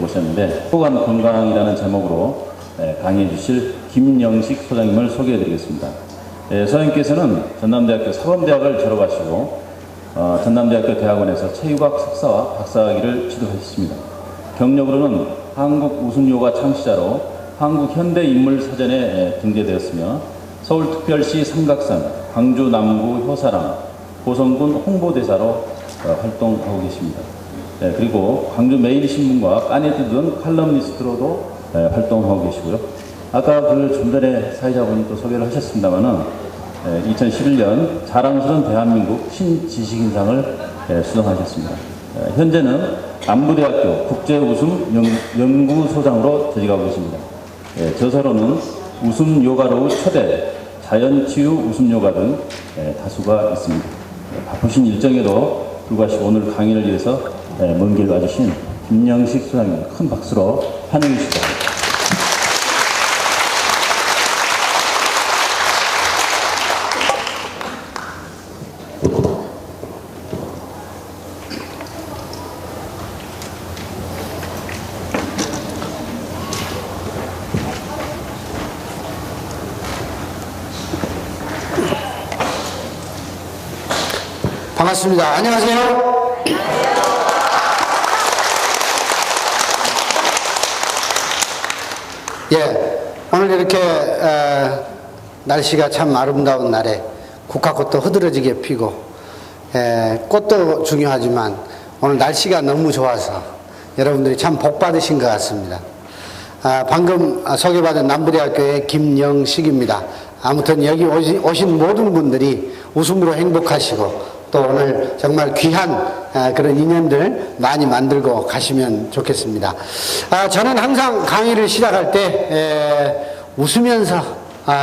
모셨는데 호감 건강이라는 제목으로 강의해 주실 김영식 소장님을 소개해 드리겠습니다. 소장님께서는 전남대학교 사범대학을 졸업하시고 전남대학교 대학원에서 체육학 석사와 박사학위를 취득하셨습니다. 경력으로는 한국 웃음요가 창시자로 한국현대인물사전에 등재되었으며 서울특별시 삼각산, 광주 남구 효사랑, 고성군 홍보대사로 활동하고 계십니다. 그리고 광주 매일신문과 까네드 등 칼럼니스트로도 활동하고 계시고요. 아까 좀 전에 사회자분이 또 소개를 하셨습니다만은 2011년 자랑스러운 대한민국 신지식인상을 수상하셨습니다. 현재는 남부대학교 국제웃음연구소장으로 재직하고 계십니다. 저서로는 웃음요가로 초대, 자연치유 웃음요가 등 다수가 있습니다. 바쁘신 일정에도 불구하고 오늘 강의를 위해서 먼 길 와주신 김영식 소장님 큰 박수로 환영해 주시기 바랍니다. 반갑습니다. 안녕하세요. 오늘 이렇게 날씨가 참 아름다운 날에 국화꽃도 흐드러지게 피고 꽃도 중요하지만 오늘 날씨가 너무 좋아서 여러분들이 참 복 받으신 것 같습니다. 방금 소개받은 남부대학교의 김영식입니다. 아무튼 여기 오신 모든 분들이 웃음으로 행복하시고 또 오늘 정말 귀한 그런 인연들 많이 만들고 가시면 좋겠습니다. 저는 항상 강의를 시작할 때 웃으면서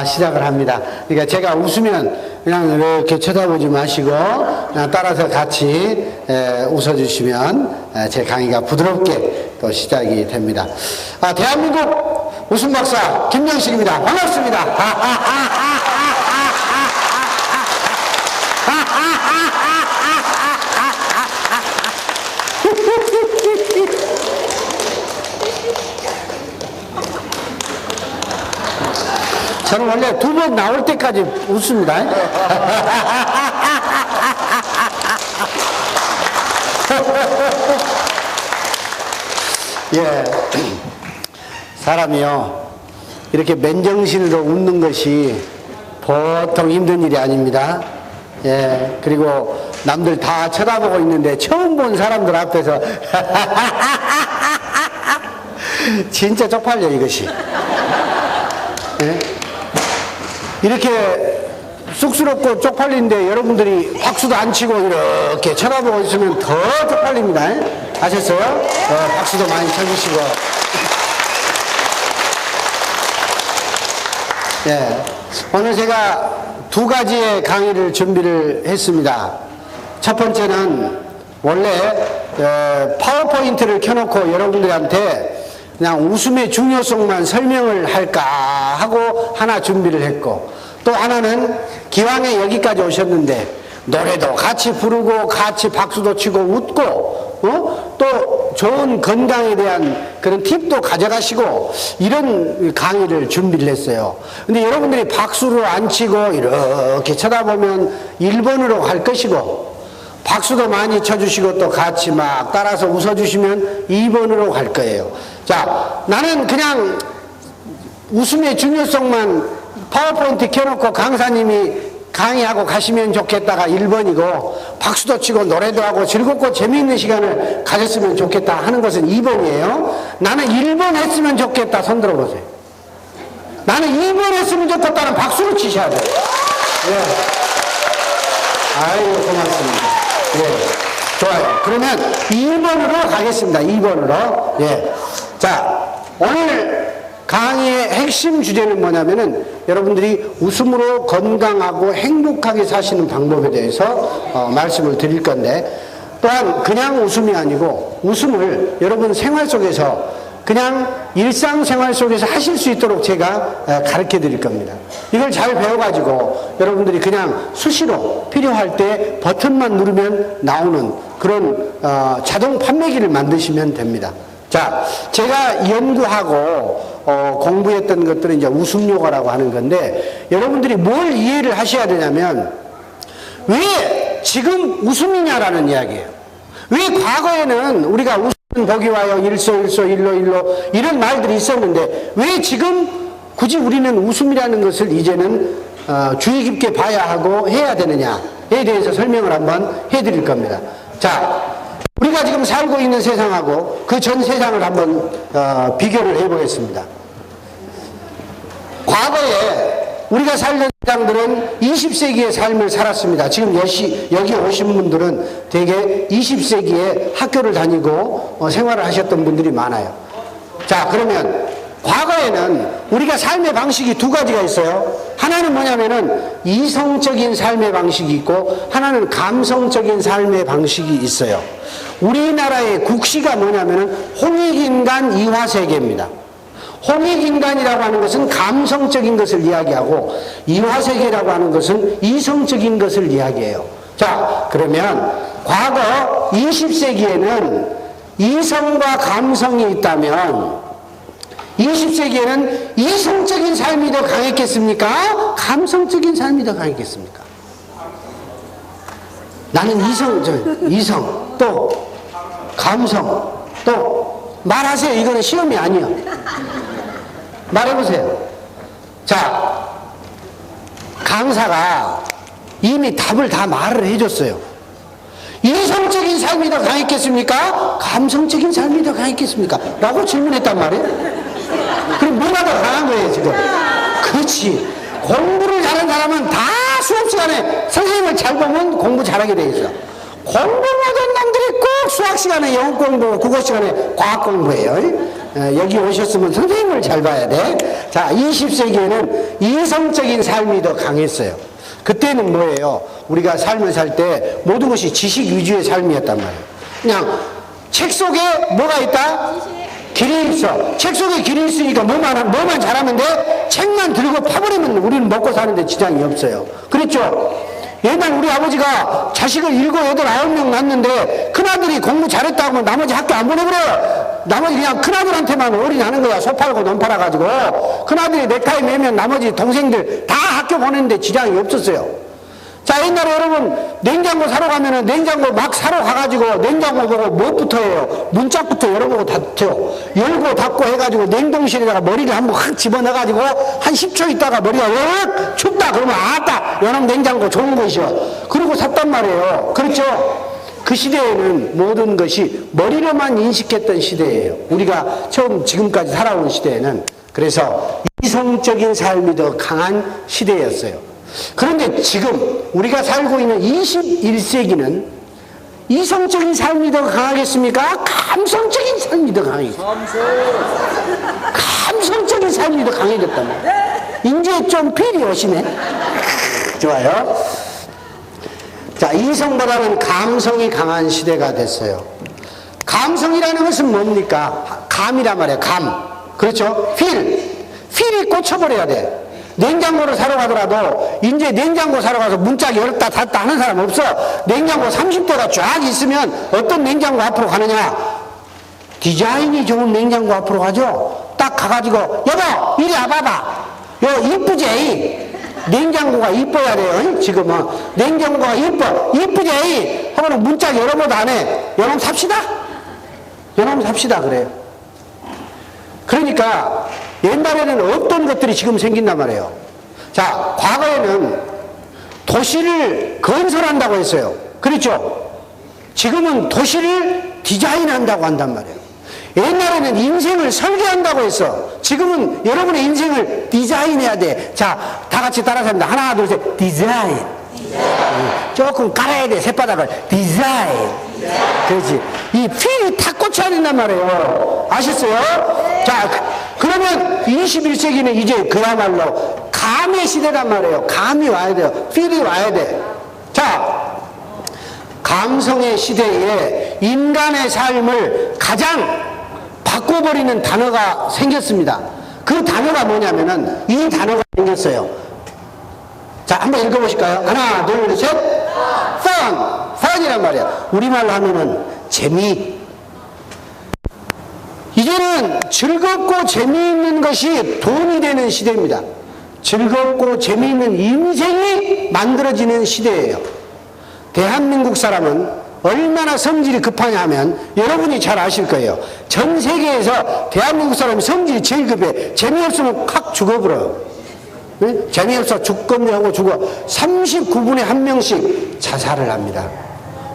시작을 합니다. 그러니까 제가 웃으면 그냥 이렇게 쳐다보지 마시고 그냥 따라서 같이 웃어주시면 제 강의가 부드럽게 또 시작이 됩니다. 대한민국 웃음 박사 김영식입니다. 반갑습니다. 저는 원래 두 번 나올 때까지 웃습니다. 사람이요, 이렇게 맨정신으로 웃는 것이 보통 힘든 일이 아닙니다. 그리고 남들 다 쳐다보고 있는데 처음 본 사람들 앞에서 진짜 쪽팔려 이것이. 이렇게 쑥스럽고 쪽팔린데 여러분들이 박수도 안 치고 이렇게 쳐다보고 있으면 더 쪽팔립니다. 아셨어요? 박수도 많이 쳐주시고. 오늘 제가 두 가지의 강의를 준비를 했습니다. 첫 번째는 원래 파워포인트를 켜놓고 여러분들한테 그냥 웃음의 중요성만 설명을 할까 하고 하나 준비를 했고, 또 하나는 기왕에 여기까지 오셨는데 노래도 같이 부르고 같이 박수도 치고 웃고 또 좋은 건강에 대한 그런 팁도 가져가시고 이런 강의를 준비를 했어요. 근데 여러분들이 박수를 안 치고 이렇게 쳐다보면 1번으로 갈 것이고, 박수도 많이 쳐주시고 또 같이 막 따라서 웃어주시면 2번으로 갈 거예요. 자, 나는 그냥 웃음의 중요성만 파워포인트 켜놓고 강사님이 강의하고 가시면 좋겠다가 1번이고, 박수도 치고 노래도 하고 즐겁고 재미있는 시간을 가졌으면 좋겠다 하는 것은 2번이에요. 나는 1번 했으면 좋겠다. 손 들어보세요. 나는 2번 했으면 좋겠다는 박수를 치셔야 돼요. 아이고, 고맙습니다. 좋아요. 그러면 2번으로 가겠습니다. 2번으로. 자, 오늘 강의의 핵심 주제는 뭐냐면은 여러분들이 웃음으로 건강하고 행복하게 사시는 방법에 대해서 말씀을 드릴 건데, 또한 그냥 웃음이 아니고 웃음을 여러분 생활 속에서 그냥 일상생활 속에서 하실 수 있도록 제가 가르쳐 드릴 겁니다. 이걸 잘 배워가지고 여러분들이 그냥 수시로 필요할 때 버튼만 누르면 나오는 그런 자동 판매기를 만드시면 됩니다. 자, 제가 연구하고 공부했던 것들은 이제 웃음요가라고 하는 건데, 여러분들이 뭘 이해를 하셔야 되냐면, 왜 지금 웃음이냐라는 이야기예요. 왜 과거에는 우리가 웃음 복이 와요, 일소 일로 이런 말들이 있었는데, 왜 지금 굳이 우리는 웃음이라는 것을 이제는 주의 깊게 봐야 하고 해야 되느냐에 대해서 설명을 한번 해드릴 겁니다. 자, 우리가 지금 살고 있는 세상하고 그 전 세상을 한번 비교를 해보겠습니다. 과거에 우리가 살던 세상들은 20세기의 삶을 살았습니다. 지금 여기 오신 분들은 대개 20세기에 학교를 다니고 생활을 하셨던 분들이 많아요. 자, 그러면 과거에는 우리가 삶의 방식이 두 가지가 있어요. 하나는 뭐냐면은 이성적인 삶의 방식이 있고, 하나는 감성적인 삶의 방식이 있어요. 우리나라의 국시가 뭐냐면은 홍익인간 이화세계입니다. 홍익인간이라고 하는 것은 감성적인 것을 이야기하고, 이화세계라고 하는 것은 이성적인 것을 이야기해요. 자, 그러면 과거 20세기에는 이성과 감성이 있다면 20세기에는 이성적인 삶이 더 강했겠습니까? 감성적인 삶이 더 강했겠습니까? 나는 이성, 또 감성, 또 말하세요. 이거는 시험이 아니에요. 말해보세요. 자, 강사가 이미 답을 다 말을 해줬어요. 이성적인 삶이 더 강했겠습니까? 감성적인 삶이 더 강했겠습니까? 라고 질문했단 말이에요. 그럼 뭐가 더 강한 거예요, 지금? 그렇지. 공부를 잘하는 사람은 다 수업 시간에 선생님을 잘 보면 공부 잘하게 돼 있어. 공부 못한 놈들이 꼭 수학 시간에 영어 공부, 국어 시간에 과학 공부해요. 여기 오셨으면 선생님을 잘 봐야 돼. 자, 20세기에는 이성적인 삶이 더 강했어요. 그때는 뭐예요? 우리가 삶을 살 때 모든 것이 지식 위주의 삶이었단 말이에요. 그냥 책 속에 뭐가 있다? 길이 있어. 책 속에 길이 있으니까 뭐만 잘하면 돼? 책만 들고 파버리면 우리는 먹고 사는데 지장이 없어요. 그랬죠? 옛날 우리 아버지가 자식을 7, 8, 9명 낳는데 큰아들이 공부 잘했다고 하면 나머지 학교 안 보내버려요. 나머지 그냥 큰아들한테만 올인하는 거야. 소 팔고 논 팔아가지고. 큰아들이 넥타이 매면 나머지 동생들 다 학교 보내는데 지장이 없었어요. 자, 옛날에 여러분 냉장고 사러 가면은 냉장고 막 사러 가가지고 냉장고 보고 무엇부터 해요? 문짝부터 열어보고 닫죠. 열고 닫고 해가지고 냉동실에다가 머리를 한번 확 집어넣어가지고 한 10초 있다가 머리가 왜 춥다 그러면 아따 요놈 냉장고 좋은 것이요. 그러고 샀단 말이에요. 그렇죠? 그 시대에는 모든 것이 머리로만 인식했던 시대예요. 우리가 처음 지금까지 살아온 시대에는. 그래서 이성적인 삶이 더 강한 시대였어요. 그런데 지금 우리가 살고 있는 21세기는 이성적인 삶이 더 강하겠습니까? 감성적인 삶이 더 강하겠습니까? 감성적인 삶이 더 강해졌단 말이에요. 이제 좀 필이 오시네. 좋아요. 자, 이성보다는 감성이 강한 시대가 됐어요. 감성이라는 것은 뭡니까? 감이란 말이에요. 감. 그렇죠? 필이 꽂혀버려야 돼. 냉장고를 사러 가더라도 이제 냉장고 사러 가서 문짝 열었다 닫았다 하는 사람 없어. 냉장고 30대가 쫙 있으면 어떤 냉장고 앞으로 가느냐? 디자인이 좋은 냉장고 앞으로 가죠. 딱 가가지고 여보 이리 와봐봐. 요 이쁘지? 냉장고가 이뻐야 돼요. 지금은 냉장고가 이쁘지? 하면 문짝 열어보도 안 해. 요놈 삽시다. 요놈 삽시다 그래요. 그러니까 옛날에는 어떤 것들이 지금 생긴단 말이에요. 자, 과거에는 도시를 건설한다고 했어요. 그렇죠? 지금은 도시를 디자인한다고 한단 말이에요. 옛날에는 인생을 설계한다고 했어. 지금은 여러분의 인생을 디자인해야 돼. 자, 다 같이 따라서 합니다. 하나, 둘, 셋. 디자인. 조금 깔아야 돼. 새바닥을. 디자인. 그렇지. 이 필이 탁 꽂혀야 된단 말이에요. 아셨어요? 자, 그러면 21세기는 이제 그야말로 감의 시대란 말이에요. 감이 와야 돼요. 필이 와야 돼. 자, 감성의 시대에 인간의 삶을 가장 바꿔버리는 단어가 생겼습니다. 그 단어가 뭐냐면은 이 단어가 생겼어요. 자, 한번 읽어보실까요? 하나, 둘, 셋. fun. fun이란 말이야. 우리말로 하면은 재미. 이제는 즐겁고 재미있는 것이 돈이 되는 시대입니다. 즐겁고 재미있는 인생이 만들어지는 시대예요. 대한민국 사람은 얼마나 성질이 급하냐 하면 여러분이 잘 아실 거예요. 전 세계에서 대한민국 사람이 성질이 제일 급해. 재미없으면 확 죽어버려. 네? 재미없어 죽겠냐고 죽어. 39분에 1명씩 자살을 합니다.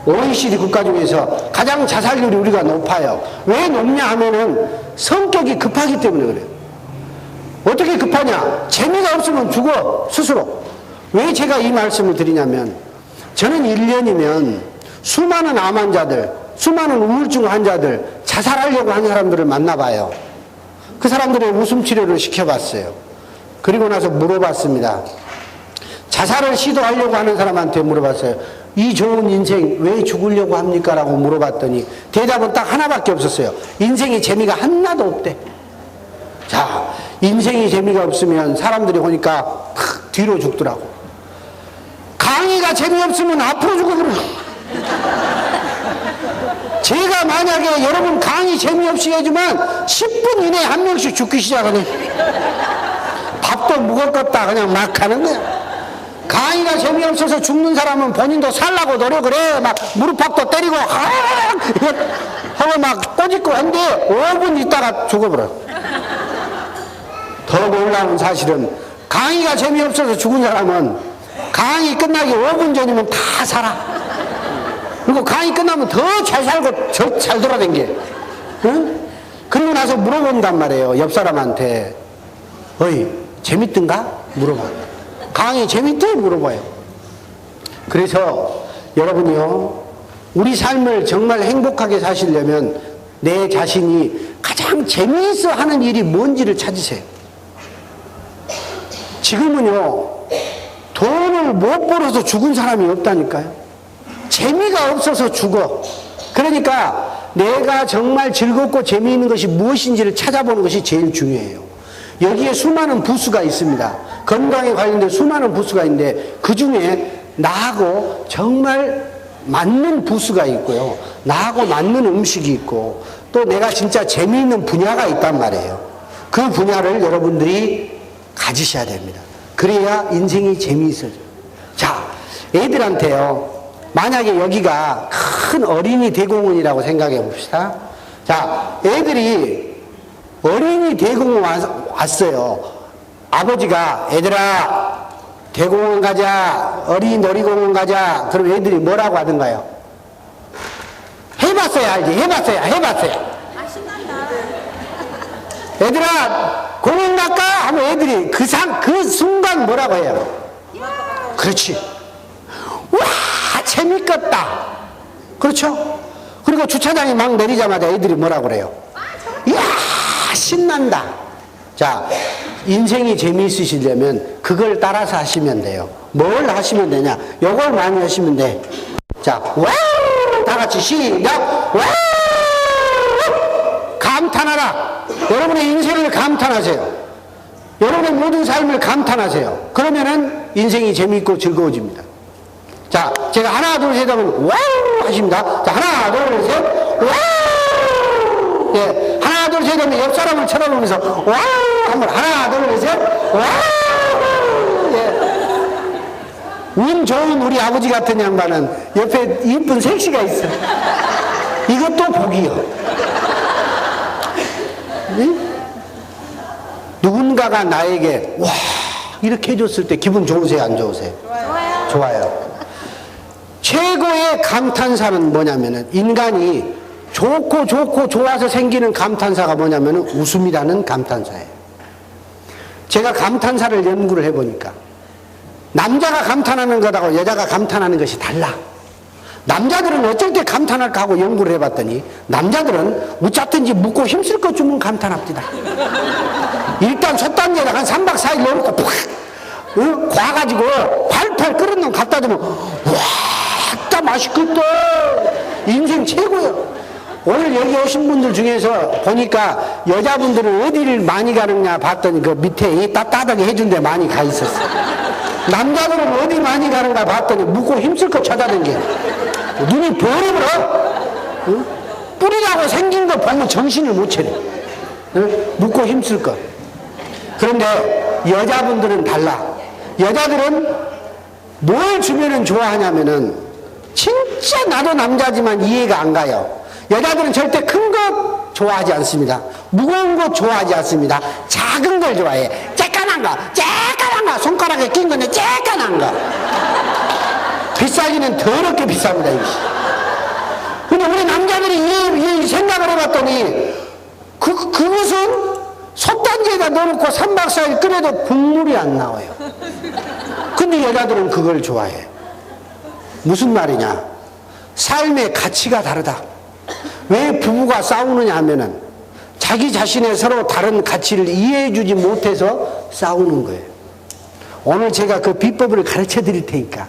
OECD 국가 중에서 가장 자살률이 우리가 높아요. 왜 높냐 하면은 성격이 급하기 때문에 그래요. 어떻게 급하냐? 재미가 없으면 죽어 스스로. 왜 제가 이 말씀을 드리냐면 저는 1년이면 수많은 암 환자들, 수많은 우울증 환자들, 자살하려고 하는 사람들을 만나봐요. 그 사람들의 웃음 치료를 시켜봤어요. 그리고 나서 물어봤습니다. 자살을 시도하려고 하는 사람한테 물어봤어요. 이 좋은 인생 왜 죽으려고 합니까? 라고 물어봤더니 대답은 딱 하나밖에 없었어요. 인생에 재미가 하나도 없대. 자, 인생이 재미가 없으면 사람들이 보니까 탁 뒤로 죽더라고. 강의가 재미없으면 앞으로 죽어버려. 제가 만약에 여러분 강의 재미없이 해주면 10분 이내에 1명씩 죽기 시작하네. 밥도 무겁겠다 그냥 막 하는 거야. 강의가 재미없어서 죽는 사람은 본인도 살라고 노력을 해. 막 무릎팍도 때리고 하고 막 꼬집고 했는데 5분 있다가 죽어버려. 더 놀라운 사실은 강의가 재미없어서 죽은 사람은 강의 끝나기 5분 전이면 다 살아. 그리고 강의 끝나면 더 잘 살고 더 잘 돌아다녀. 응? 그리고 나서 물어본단 말이에요. 옆 사람한테. 어이 재밌던가? 물어봐. 강의 재밌대? 물어봐요. 그래서 여러분이요, 우리 삶을 정말 행복하게 사시려면 내 자신이 가장 재미있어 하는 일이 뭔지를 찾으세요. 지금은요, 돈을 못 벌어서 죽은 사람이 없다니까요. 재미가 없어서 죽어. 그러니까 내가 정말 즐겁고 재미있는 것이 무엇인지를 찾아보는 것이 제일 중요해요. 여기에 수많은 부수가 있습니다. 건강에 관련된 수많은 부수가 있는데 그 중에 나하고 정말 맞는 부수가 있고요. 나하고 맞는 음식이 있고 또 내가 진짜 재미있는 분야가 있단 말이에요. 그 분야를 여러분들이 가지셔야 됩니다. 그래야 인생이 재미있어져요. 자, 애들한테요. 만약에 여기가 큰 어린이 대공원이라고 생각해 봅시다. 자, 애들이 어린이 대공원 왔어요. 아버지가 애들아 대공원 가자, 어린이 놀이공원 가자. 그럼 애들이 뭐라고 하던가요? 해봤어야 알지. 해봤어야. 애들아 공원 갈까? 하면 애들이 그 순간 뭐라고 해요? 그렇지. 와 재밌겠다. 그렇죠? 그리고 주차장에 막 내리자마자 애들이 뭐라고 그래요? 이야 신난다. 자, 인생이 재미있으시려면 그걸 따라서 하시면 돼요. 뭘 하시면 되냐? 요걸 많이 하시면 돼. 자, 와우! 다 같이 시작! 와우! 감탄하라. 여러분의 인생을 감탄하세요. 여러분의 모든 삶을 감탄하세요. 그러면은 인생이 재미있고 즐거워집니다. 자, 제가 하나, 둘, 셋 하면 와우! 하십니다. 자, 하나, 둘, 셋, 와우! 예, 하나, 둘, 셋 하면 옆 사람을 쳐다보면서 와우! 한번 하나, 둘, 셋, 와우! 예. 운 좋은 우리 아버지 같은 양반은 옆에 이쁜 색시가 있어. 이것도 복이요. 네? 누군가가 나에게 와 이렇게 해줬을 때 기분 좋으세요? 안 좋으세요? 좋아요. 최고의 감탄사는 뭐냐면은 인간이 좋고 좋아서 생기는 감탄사가 뭐냐면은 웃음이라는 감탄사예요. 제가 감탄사를 연구를 해보니까 남자가 감탄하는 것하고 여자가 감탄하는 것이 달라. 남자들은 어쩔 때 감탄할까 하고 연구를 해봤더니 남자들은 어쨌든지 묻고 힘쓸 것 주면 감탄합니다. 일단 솥단지에다 한 3박 4일 넣어놓고 팍 과가지고 팔팔 끓은 놈 갖다 주면 와 진짜 맛있겠다. 인생 최고예요. 오늘 여기 오신 분들 중에서 보니까 여자분들은 어디를 많이 가느냐 봤더니 그 밑에 따뜻하게 해준 데 많이 가 있었어. 남자들은 어디 많이 가는가 봤더니 묻고 힘쓸 것 찾아댕겨. 눈이 버리버려. 응? 뿌리라고 생긴 거 보면 정신을 못 차려. 묻고 힘쓸 것. 그런데 여자분들은 달라. 여자들은 뭘 주면은 좋아하냐면은 진짜 나도 남자지만 이해가 안 가요. 여자들은 절대 큰 것 좋아하지 않습니다. 무거운 것 좋아하지 않습니다. 작은 걸 좋아해. 쬐깐한 거, 손가락에 낀 건데 쬐깐한 거. 비싸기는 더럽게 비쌉니다. 근데 우리 남자들이 이 생각을 해봤더니 그것은 솥단지에다 넣어놓고 3박 4일 끓여도 국물이 안 나와요. 근데 여자들은 그걸 좋아해. 무슨 말이냐? 삶의 가치가 다르다. 왜 부부가 싸우느냐 하면은 자기 자신의 서로 다른 가치를 이해해주지 못해서 싸우는 거예요. 오늘 제가 그 비법을 가르쳐 드릴 테니까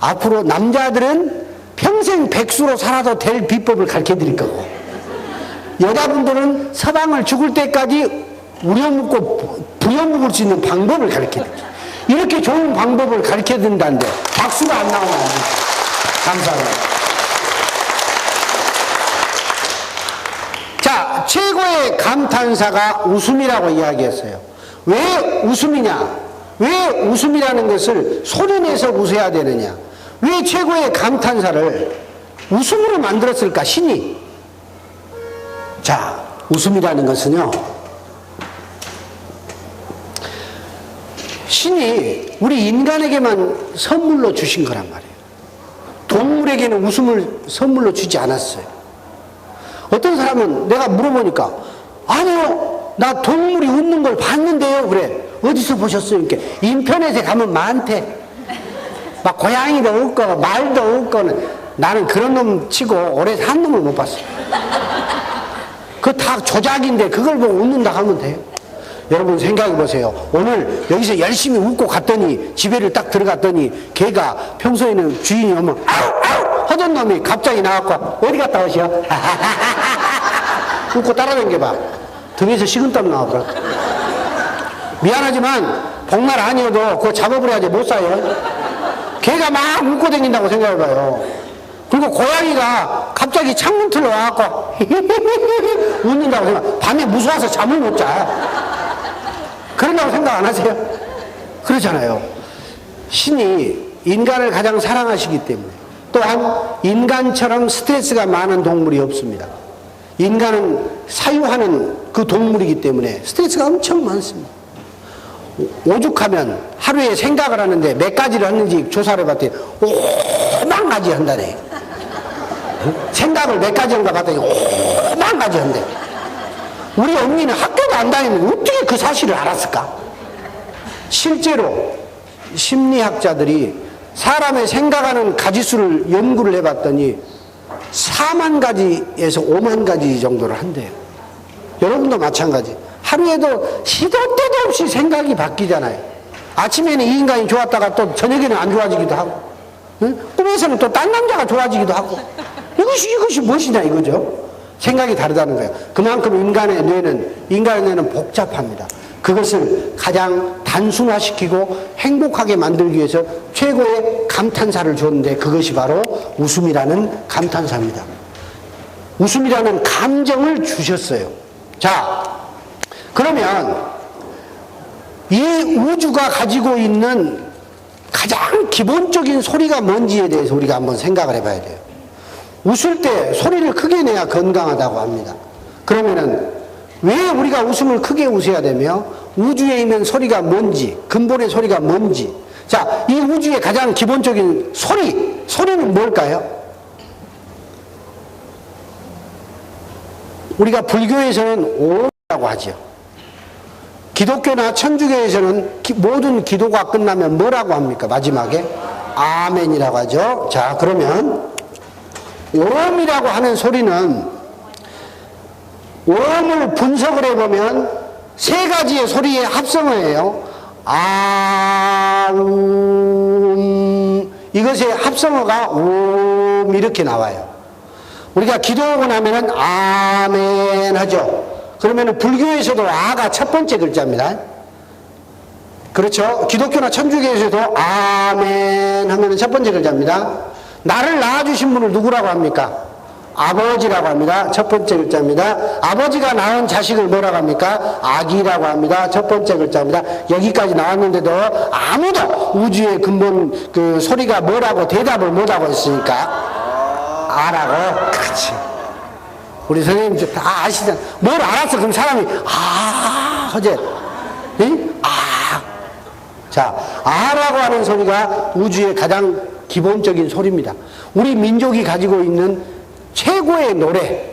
앞으로 남자들은 평생 백수로 살아도 될 비법을 가르쳐 드릴 거고, 여자분들은 서방을 죽을 때까지 우려먹고 부려먹을 수 있는 방법을 가르쳐 드려요. 이렇게 좋은 방법을 가르쳐 든다는데 박수가 안 나오면 안 돼요. 감사합니다. 자, 최고의 감탄사가 웃음이라고 이야기했어요. 왜 웃음이냐? 왜 웃음이라는 것을 소리내서 웃어야 되느냐? 왜 최고의 감탄사를 웃음으로 만들었을까? 신이. 자, 웃음이라는 것은요, 신이 우리 인간에게만 선물로 주신 거란 말이에요. 동물에게는 웃음을 선물로 주지 않았어요. 어떤 사람은 내가 물어보니까, 아니요, 나 동물이 웃는 걸 봤는데요. 그래. 어디서 보셨어요? 이렇게 인터넷에 가면 많대. 막 고양이도 웃고 말도 웃고는. 나는 그런 놈 치고 오래 산 놈을 못 봤어. 그거 다 조작인데 그걸 보고 웃는다 하면 돼요. 여러분 생각해 보세요. 오늘 여기서 열심히 웃고 갔더니 집에를 딱 들어갔더니 걔가 평소에는 주인이 오면 아우 아우 하던 놈이 갑자기 나와갖고 어디 갔다 오시오? 웃고 따라다녀봐. 등에서 식은땀 나오더라. 미안하지만 복날 아니어도 그거 잡아버려야지 못 사요. 걔가 막 웃고 다닌다고 생각해봐요. 그리고 고양이가 갑자기 창문 틀어 와갖고 웃는다고 생각. 밤에 무서워서 잠을 못 자. 그런다고 생각 안 하세요? 그러잖아요. 신이 인간을 가장 사랑하시기 때문에, 또한 인간처럼 스트레스가 많은 동물이 없습니다. 인간은 사유하는 그 동물이기 때문에 스트레스가 엄청 많습니다. 오죽하면 하루에 생각을 하는데 몇 가지를 하는지 조사를 해봤더니 5만 가지 한다네. 생각을 몇 가지 한가 봤더니 5만 가지 한대. 우리 언니는 학교도 안 다니는데 어떻게 그 사실을 알았을까? 실제로 심리학자들이 사람의 생각하는 가지수를 연구를 해봤더니 4만 가지에서 5만 가지 정도를 한대요. 여러분도 마찬가지. 하루에도 시도 때도 없이 생각이 바뀌잖아요. 아침에는 이 인간이 좋았다가 또 저녁에는 안 좋아지기도 하고, 응? 꿈에서는 또 딴 남자가 좋아지기도 하고. 이것이 무엇이냐 이거죠. 생각이 다르다는 거예요. 그만큼 인간의 뇌는 복잡합니다. 그것을 가장 단순화시키고 행복하게 만들기 위해서 최고의 감탄사를 줬는데 그것이 바로 웃음이라는 감탄사입니다. 웃음이라는 감정을 주셨어요. 자, 그러면 이 우주가 가지고 있는 가장 기본적인 소리가 뭔지에 대해서 우리가 한번 생각을 해봐야 돼요. 웃을 때 소리를 크게 내야 건강하다고 합니다. 그러면은 왜 우리가 웃음을 크게 웃어야 되며 우주에 있는 소리가 뭔지, 근본의 소리가 뭔지. 자, 이 우주의 가장 기본적인 소리는 뭘까요? 우리가 불교에서는 오라고 하죠. 기독교나 천주교에서는 모든 기도가 끝나면 뭐라고 합니까? 마지막에 아멘이라고 하죠. 자, 그러면 오음이라고 하는 소리는, 오음을 분석을 해보면 세 가지의 소리의 합성어예요. 이것의 합성어가 옴 이렇게 나와요. 우리가 기도하고 나면은 아멘 하죠. 그러면은 불교에서도 아가 첫 번째 글자입니다. 그렇죠? 기독교나 천주교에서도 아멘 하면은 첫 번째 글자입니다. 나를 낳아주신 분을 누구라고 합니까? 아버지라고 합니다. 첫 번째 글자입니다. 아버지가 낳은 자식을 뭐라고 합니까? 아기라고 합니다. 첫 번째 글자입니다. 여기까지 나왔는데도 아무도 우주의 근본 그 소리가 뭐라고 대답을 못하고 있으니까 아라고. 그렇지. 우리 선생님 다 아시잖아. 뭘 알았어? 그럼 사람이 하지. 응? 자, 아라고 하는 소리가 우주의 가장 기본적인 소리입니다. 우리 민족이 가지고 있는 최고의 노래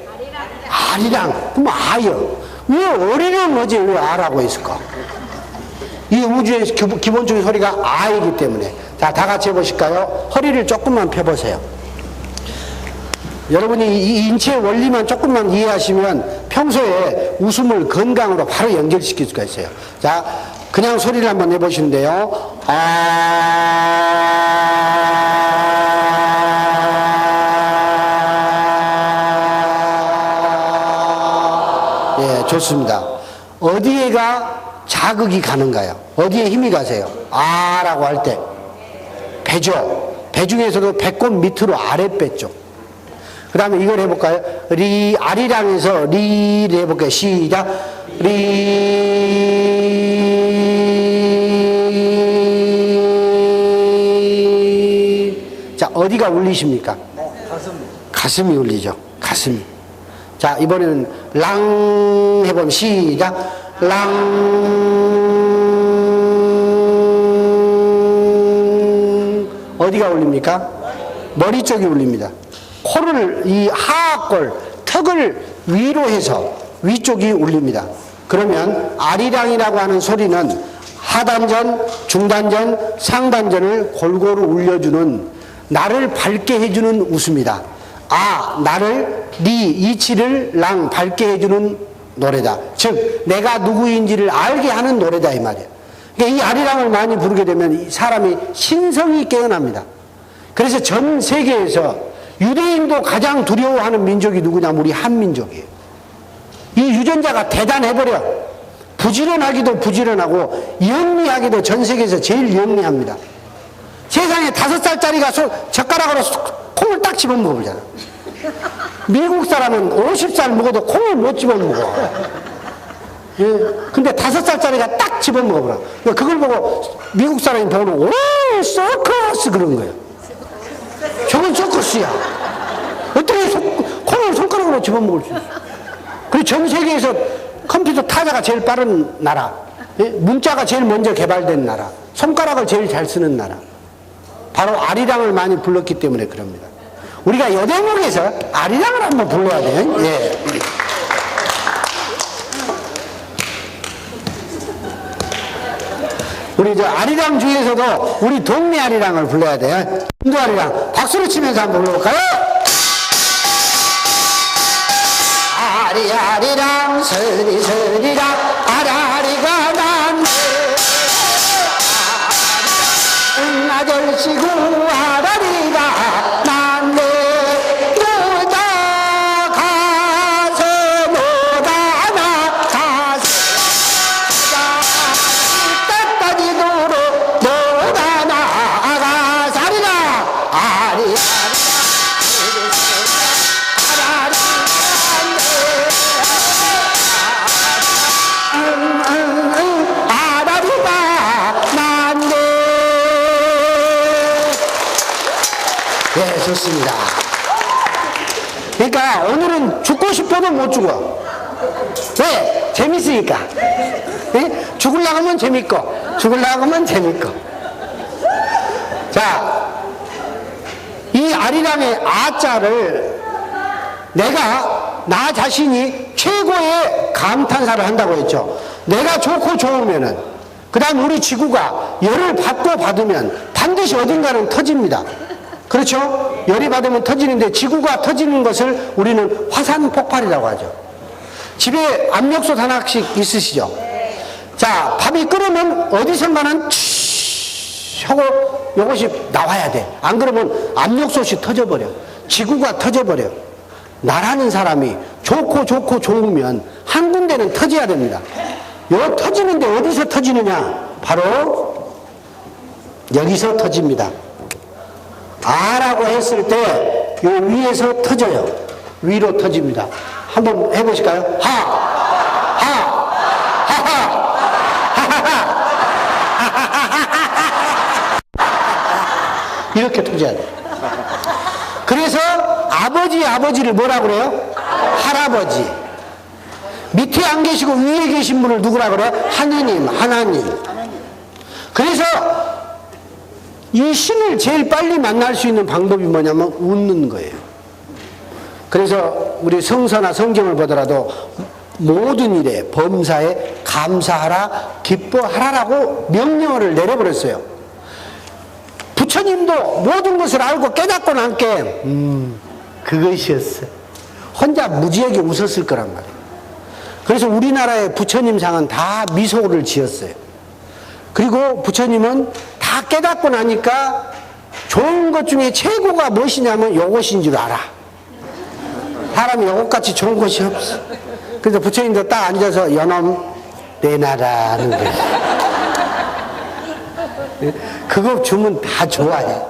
아리랑. 그럼 아요. 왜 어리는 뭐지 왜 아라고 했을까? 이 우주의 기본적인 소리가 아이기 때문에. 자, 다 같이 해보실까요? 허리를 조금만 펴보세요. 여러분이 이 인체의 원리만 조금만 이해하시면 평소에 웃음을 건강으로 바로 연결시킬 수가 있어요. 자, 그냥 소리를 한번 해보시는데요. 예, 좋습니다. 어디에가 자극이 가는가요? 어디에 힘이 가세요? 아라고 할 때. 배죠. 배 중에서도 배꼽 밑으로 아랫배 쪽. 그 다음에 이걸 해볼까요? 아리랑에서 리를 해볼까요? 시작. 자, 어디가 울리십니까? 가슴이 울리죠. 가슴이. 자, 이번에는 랑 해보면 시작. 랑. 어디가 울립니까? 머리 쪽이 울립니다. 코를 이 하악골 턱을 위로 해서 위쪽이 울립니다. 그러면 아리랑이라고 하는 소리는 하단전, 중단전, 상단전을 골고루 울려주는 나를 밝게 해주는 웃음이다. 나를 이치를 랑 밝게 해주는 노래다. 즉 내가 누구인지를 알게 하는 노래다 이 말이에요. 그러니까 이 아리랑을 많이 부르게 되면 사람이 신성이 깨어납니다. 그래서 전 세계에서 유대인도 가장 두려워하는 민족이 누구냐면 우리 한민족이에요. 이 유전자가 대단해버려. 부지런하기도 부지런하고 영리하기도 전 세계에서 제일 영리합니다. 세상에 5살짜리가 젓가락으로 콩을 딱 집어먹어보잖아. 미국 사람은 50살 먹어도 콩을 못 집어먹어. 예. 근데 5살짜리가 딱 집어먹어버려. 그걸 보고 미국 사람이 보면 오 서커스 그런 거예요. 저건 서커스야. 어떻게 콩을 손가락으로 집어먹을 수 있어? 그리고 전 세계에서 컴퓨터 타자가 제일 빠른 나라, 문자가 제일 먼저 개발된 나라, 손가락을 제일 잘 쓰는 나라. 바로 아리랑을 많이 불렀기 때문에 그럽니다. 우리가 여대목에서 아리랑을 한번 불러야 돼요. 예. 우리 저 아리랑 중에서도 우리 동네 아리랑을 불러야 돼요. 인도 아리랑. 박수를 치면서 한번 불러볼까요? 아리아리랑 서리서리랑 아라리가 난데 아저씨고 아라리가 난데 노다 가서 노다 나가서 따따지도록 노다 나가서 아리랑 아리아리 네, 좋습니다. 그러니까 오늘은 죽고 싶어도 못 죽어. 왜? 재밌으니까. 네? 죽으려고 하면 재밌고, 죽으려고 하면 재밌고. 자, 이 아리랑의 아자를 내가 나 자신이 최고의 감탄사를 한다고 했죠. 내가 좋고 좋으면은, 그 다음 우리 지구가 열을 받고 받으면 반드시 어딘가는 터집니다. 그렇죠? 열이 받으면 터지는데 지구가 터지는 것을 우리는 화산 폭발이라고 하죠. 집에 압력솥 하나씩 있으시죠? 자, 밥이 끓으면 어디선가는 하고 이것이 나와야 돼. 안 그러면 압력솥이 터져버려. 지구가 터져버려. 나라는 사람이 좋고 좋고 좋으면 한 군데는 터져야 됩니다. 요 터지는데 어디서 터지느냐? 바로 여기서 터집니다. 아라고 했을 때 요 위에서 터져요. 위로 터집니다. 한번 해보실까요? 하! 하! 하하! 이렇게 터져야 돼요. 그래서 아버지를 뭐라고 그래요? 할아버지. 밑에 안 계시고 위에 계신 분을 누구라 그래요? 하느님, 하나님. 그래서 이 신을 제일 빨리 만날 수 있는 방법이 뭐냐면 웃는 거예요. 그래서 우리 성서나 성경을 보더라도 모든 일에 범사에 감사하라, 기뻐하라라고 명령어를 내려버렸어요. 부처님도 모든 것을 알고 깨닫고 난 게 그것이었어요. 혼자 무지하게 웃었을 거란 말이에요. 그래서 우리나라의 부처님 상은 다 미소를 지었어요. 그리고 부처님은 다 깨닫고 나니까 좋은 것 중에 최고가 무엇이냐면 요것인 줄 알아. 사람이 요것같이 좋은 것이 없어. 그래서 부처님도 딱 앉아서 연엄 내놔라는 거예요. 그거 주면 다 좋아해.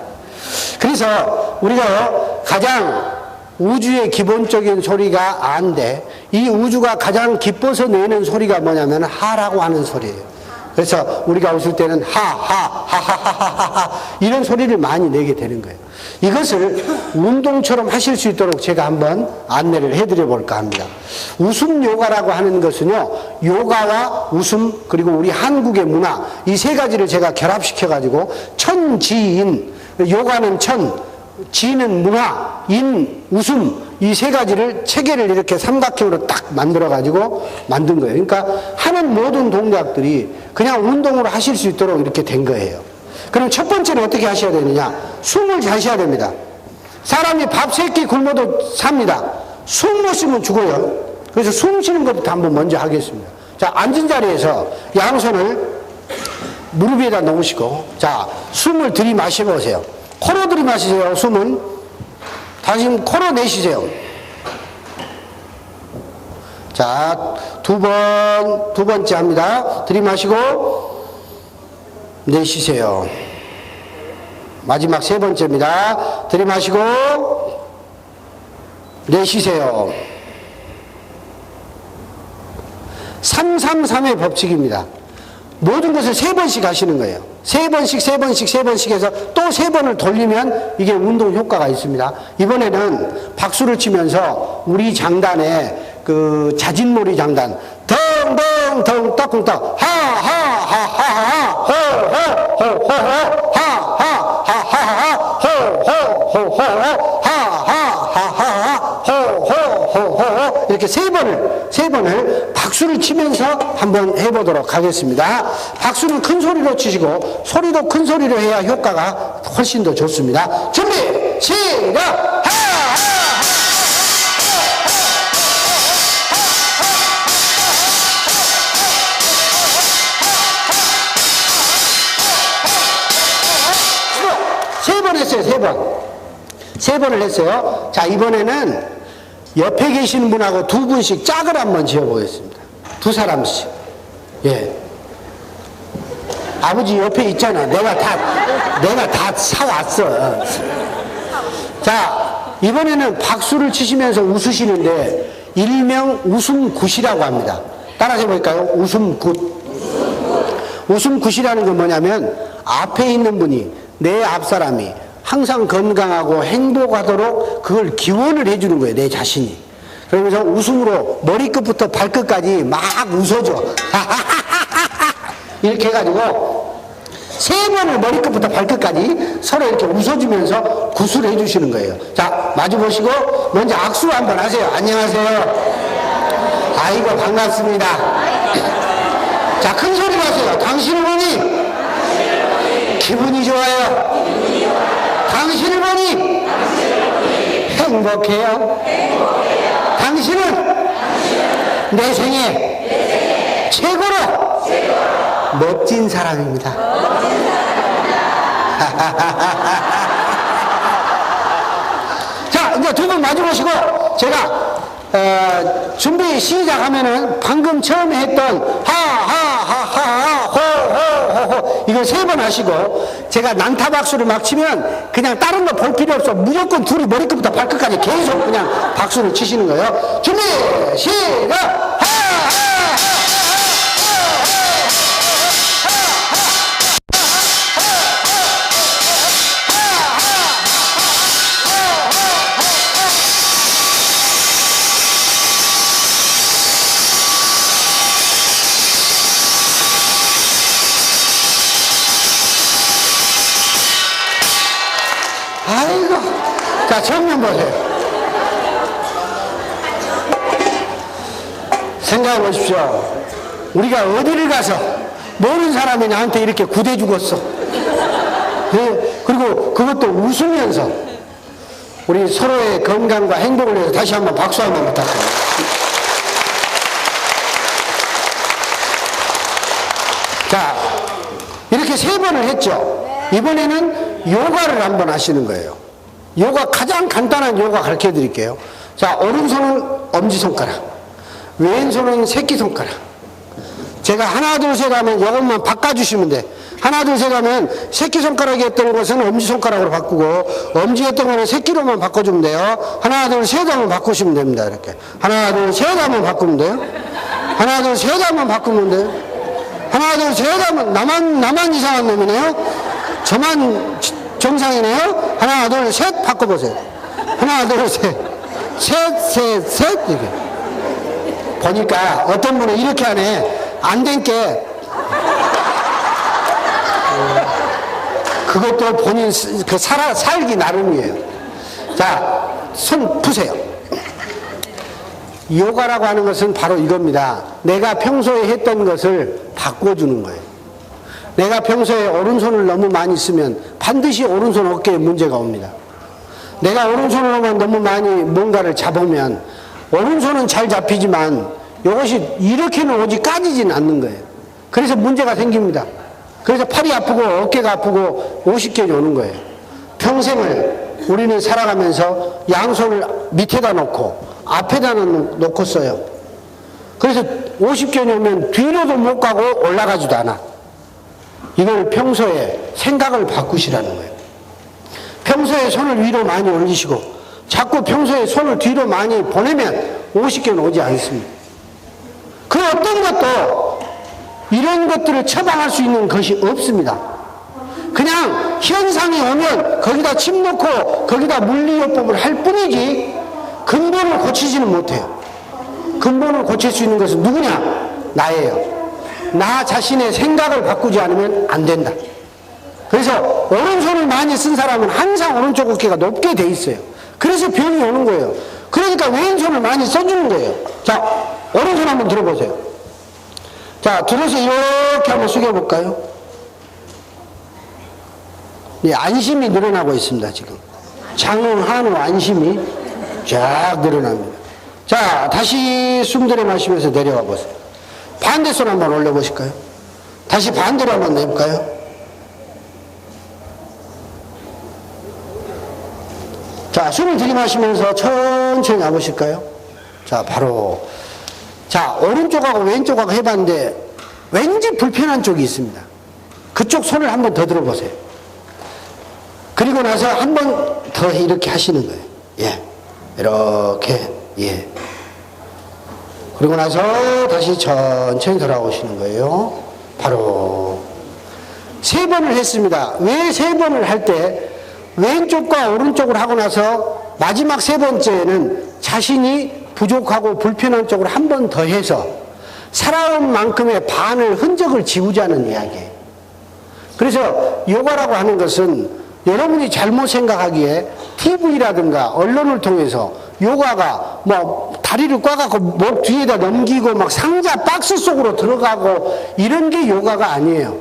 그래서 우리가 가장 우주의 기본적인 소리가 안돼. 이 우주가 가장 기뻐서 내는 소리가 뭐냐면 하라고 하는 소리예요. 그래서 우리가 웃을 때는 하하하하하하 이런 소리를 많이 내게 되는 거예요. 이것을 운동처럼 하실 수 있도록 제가 한번 안내를 해드려 볼까 합니다. 웃음 요가라고 하는 것은요, 요가와 웃음 그리고 우리 한국의 문화 이 세 가지를 제가 결합시켜 가지고 천지인, 요가는 천, 지는 문화, 인, 웃음 이 세 가지를 체계를 이렇게 삼각형으로 딱 만들어 가지고 만든 거예요. 그러니까 하는 모든 동작들이 그냥 운동으로 하실 수 있도록 이렇게 된 거예요. 그럼 첫 번째는 어떻게 하셔야 되느냐? 숨을 잘 쉬어야 됩니다. 사람이 밥 3끼 굶어도 삽니다. 숨 못 쉬면 죽어요. 그래서 숨 쉬는 것부터 한번 먼저 하겠습니다. 자, 앉은 자리에서 양손을 무릎 위에다 놓으시고, 자, 숨을 들이마셔 보세요. 코로 들이마시세요. 숨은 다시 코로 내쉬세요. 자, 두 번째 합니다. 들이마시고 내쉬세요. 마지막 3번째입니다. 들이마시고 내쉬세요. 333의 법칙입니다. 모든 것을 3번씩 하시는 거예요. 3번씩 해서 또 3번을 돌리면 이게 운동 효과가 있습니다. 이번에는 박수를 치면서 우리 장단에 그 자진몰이 장단 덩덩덩 떡쿵떡 하하하하하 호호호호호하하하하하 호호호호하하하하 호호호호호 이렇게 3번을 박수를 치면서 한번 해보도록 하겠습니다. 박수는 큰 소리로 치시고 소리도 큰 소리로 해야 효과가 훨씬 더 좋습니다. 준비 시작. 세 번을 했어요. 자, 이번에는 옆에 계시는 분하고 2분씩 짝을 한번 지어보겠습니다. 2사람씩. 예. 아버지 옆에 있잖아. 내가 다 사왔어. 자, 이번에는 박수를 치시면서 웃으시는데 일명 웃음굿이라고 합니다. 따라서 해볼까요? 웃음굿. 웃음굿이라는 건 뭐냐면 앞에 있는 분이 내 앞사람이 항상 건강하고 행복하도록 그걸 기원을 해주는 거예요. 내 자신이. 그러면서 웃음으로 머리끝부터 발끝까지 막 웃어줘. 이렇게 해가지고 3번을 머리끝부터 발끝까지 서로 이렇게 웃어주면서 굿을 해주시는 거예요. 자, 마주보시고 먼저 악수 한번 하세요. 안녕하세요. 아이고 반갑습니다. 자, 큰 소리로 하세요. 당신을 보니 기분이 좋아요. 당신을 보니 행복해요. 당신은 내 생에 최고로 멋진 사람입니다. 자, 이제 2분 마주보시고 제가 준비 시작하면은 방금 처음에 했던 하하하하 호호호호 이걸 3번 하시고 제가 난타 박수를 막 치면 그냥 다른 거 볼 필요 없어. 무조건 둘이 머리끝부터 발끝까지 계속 그냥 박수를 치시는 거예요. 준비 시작. 아이고, 자, 정면 보세요. 생각해 보십시오. 우리가 어디를 가서 모르는 사람이 나한테 이렇게 구대 죽었어. 네? 그리고 그것도 웃으면서 우리 서로의 건강과 행복을 위해서 다시 한번 박수 한번 부탁드립니다. 자, 이렇게 3번을 했죠. 이번에는 요가를 한번 하시는 거예요. 요가 가장 간단한 요가 가르쳐 드릴게요. 자, 오른손은 엄지손가락, 왼손은 새끼손가락. 제가 하나 둘 셋 하면 이것만 바꿔주시면 돼. 하나 둘 셋 하면 새끼손가락이 했던 것은 엄지손가락으로 바꾸고 엄지였던 거는 새끼로만 바꿔주면 돼요. 하나 둘 셋 하면 바꾸시면 됩니다. 이렇게 하나 둘 셋 하면 바꾸면 돼요. 하나 둘 셋 하면 바꾸면 돼요. 하나 둘 셋 하면 나만 이상한 놈이네요. 저만 정상이네요. 하나 둘 셋 바꿔보세요. 하나 둘 셋 이렇게 보니까 어떤 분은 이렇게 하네. 안 된 게 그것도 본인 그 살기 나름이에요. 자, 손 푸세요. 요가라고 하는 것은 바로 이겁니다. 내가 평소에 했던 것을 바꿔주는 거예요. 내가 평소에 오른손을 너무 많이 쓰면 반드시 오른손 어깨에 문제가 옵니다. 내가 오른손으로만 너무 많이 뭔가를 잡으면 오른손은 잘 잡히지만 이것이 이렇게는 오직 까지진 않는 거예요. 그래서 문제가 생깁니다. 그래서 팔이 아프고 어깨가 아프고 50견이 오는 거예요. 평생을 우리는 살아가면서 양손을 밑에다 놓고 앞에다 놓고 써요. 그래서 50견이 오면 뒤로도 못 가고 올라가지도 않아. 이걸 평소에 생각을 바꾸시라는 거예요. 평소에 손을 위로 많이 올리시고 자꾸 평소에 손을 뒤로 많이 보내면 50견 오지 않습니다. 그 어떤 것도 이런 것들을 처방할 수 있는 것이 없습니다. 그냥 현상이 오면 거기다 침 넣고 거기다 물리요법을 할 뿐이지 근본을 고치지는 못해요. 근본을 고칠 수 있는 것은 누구냐? 나예요. 나 자신의 생각을 바꾸지 않으면 안 된다. 그래서 오른손을 많이 쓴 사람은 항상 오른쪽 어깨가 높게 돼 있어요. 그래서 병이 오는 거예요. 그러니까 왼손을 많이 써주는 거예요. 자, 오른손 한번 들어보세요. 자, 들어서 이렇게 한번 숙여볼까요? 네, 안심이 늘어나고 있습니다, 지금. 장흥, 한우, 안심이 쫙 늘어납니다. 자, 다시 숨 들여 마시면서 내려와 보세요. 반대손 한번 올려보실까요? 다시 반대로 한번 내볼까요? 자, 숨을 들이마시면서 천천히 와보실까요? 자, 바로. 자, 오른쪽하고 왼쪽하고 해봤는데 왠지 불편한 쪽이 있습니다. 그쪽 손을 한번 더 들어보세요. 그리고 나서 한 번 더 이렇게 하시는 거예요. 예. 이렇게. 예. 그리고 나서 다시 천천히 돌아오시는 거예요. 바로 3번을 했습니다. 왜 3번을 할 때 왼쪽과 오른쪽을 하고 나서 마지막 3번째는 자신이 부족하고 불편한 쪽으로 한 번 더 해서 살아온 만큼의 반을 흔적을 지우자는 이야기예요. 그래서 요가라고 하는 것은 여러분이 잘못 생각하기에 TV라든가 언론을 통해서 요가가 뭐 다리를 꽈갖고 목 뒤에다 넘기고 막 상자 박스 속으로 들어가고 이런 게 요가가 아니에요.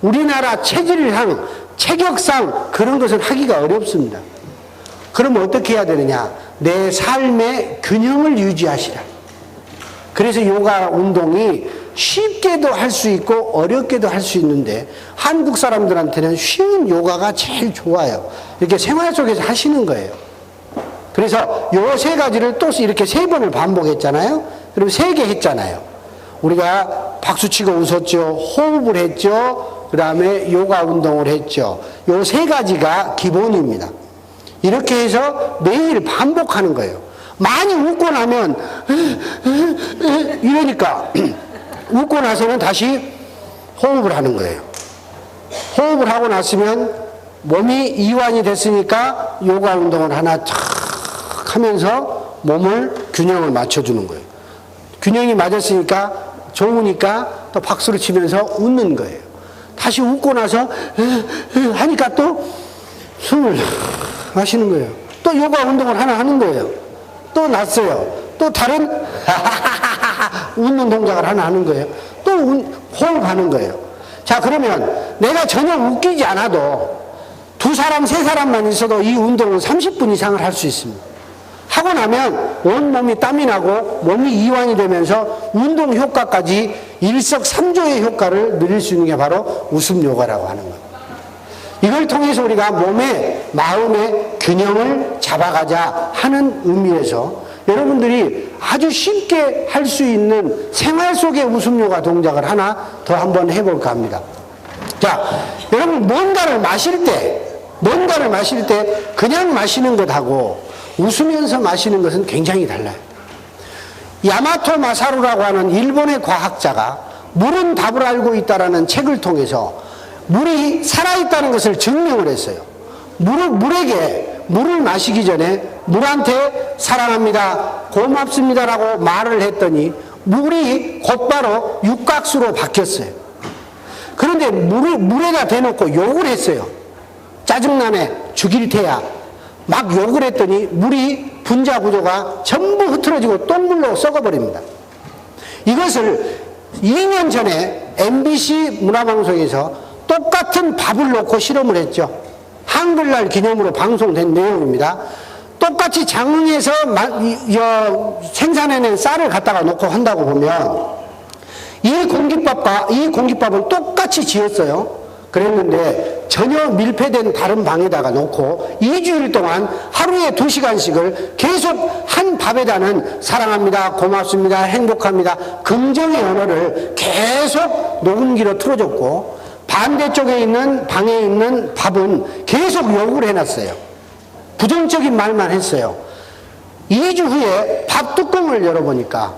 우리나라 체질상, 체격상 그런 것은 하기가 어렵습니다. 그럼 어떻게 해야 되느냐? 내 삶의 균형을 유지하시라. 그래서 요가 운동이 쉽게도 할 수 있고 어렵게도 할 수 있는데 한국 사람들한테는 쉬운 요가가 제일 좋아요. 이렇게 생활 속에서 하시는 거예요. 그래서 요 세 가지를 또 이렇게 세 번을 반복했잖아요. 그럼 세 개 했잖아요. 우리가 박수치고 웃었죠. 호흡을 했죠. 그 다음에 요가 운동을 했죠. 요 세 가지가 기본입니다. 이렇게 해서 매일 반복하는 거예요. 많이 웃고 나면 이러니까 웃고 나서는 다시 호흡을 하는 거예요. 호흡을 하고 났으면 몸이 이완이 됐으니까 요가 운동을 하나 탁 하면서 몸을 균형을 맞춰주는 거예요. 균형이 맞았으니까 좋으니까 또 박수를 치면서 웃는 거예요. 다시 웃고 나서 하니까 또 숨을 마시는 거예요. 또 요가 운동을 하나 하는 거예요. 또 났어요. 또 다른 웃는 동작을 하나 하는 거예요. 또 호흡하는 거예요. 자, 그러면 내가 전혀 웃기지 않아도 두 사람, 세 사람만 있어도 이 운동은 30분 이상을 할 수 있습니다. 하고 나면 온몸이 땀이 나고 몸이 이완이 되면서 운동 효과까지 일석삼조의 효과를 누릴 수 있는 게 바로 웃음 요가라고 하는 겁니다. 이걸 통해서 우리가 몸의, 마음의 균형을 잡아가자 하는 의미에서 여러분들이 아주 쉽게 할 수 있는 생활 속의 웃음 요가 동작을 하나 더 한번 해볼까 합니다. 자, 여러분 뭔가를 마실 때 그냥 마시는 것하고 웃으면서 마시는 것은 굉장히 달라요. 야마토 마사루라고 하는 일본의 과학자가 물은 답을 알고 있다라는 책을 통해서 물이 살아있다는 것을 증명을 했어요. 물을 마시기 전에 물한테 사랑합니다, 고맙습니다라고 말을 했더니 물이 곧바로 육각수로 바뀌었어요. 그런데 물에다 대놓고 욕을 했어요. 짜증나네, 죽일 테야. 막 욕을 했더니 물이 분자 구조가 전부 흐트러지고 똥물로 썩어버립니다. 이것을 2년 전에 MBC 문화방송에서 똑같은 밥을 놓고 실험을 했죠. 한글날 기념으로 방송된 내용입니다. 똑같이 장흥에서 생산해낸 쌀을 갖다가 놓고 한다고 보면 이 공깃밥은 똑같이 지었어요. 그랬는데 전혀 밀폐된 다른 방에다가 놓고 2주일 동안 하루에 2시간씩을 계속 한 밥에다는 사랑합니다, 고맙습니다, 행복합니다, 긍정의 언어를 계속 녹음기로 틀어줬고 반대쪽에 있는 방에 있는 밥은 계속 욕을 해놨어요. 부정적인 말만 했어요. 2주 후에 밥 뚜껑을 열어보니까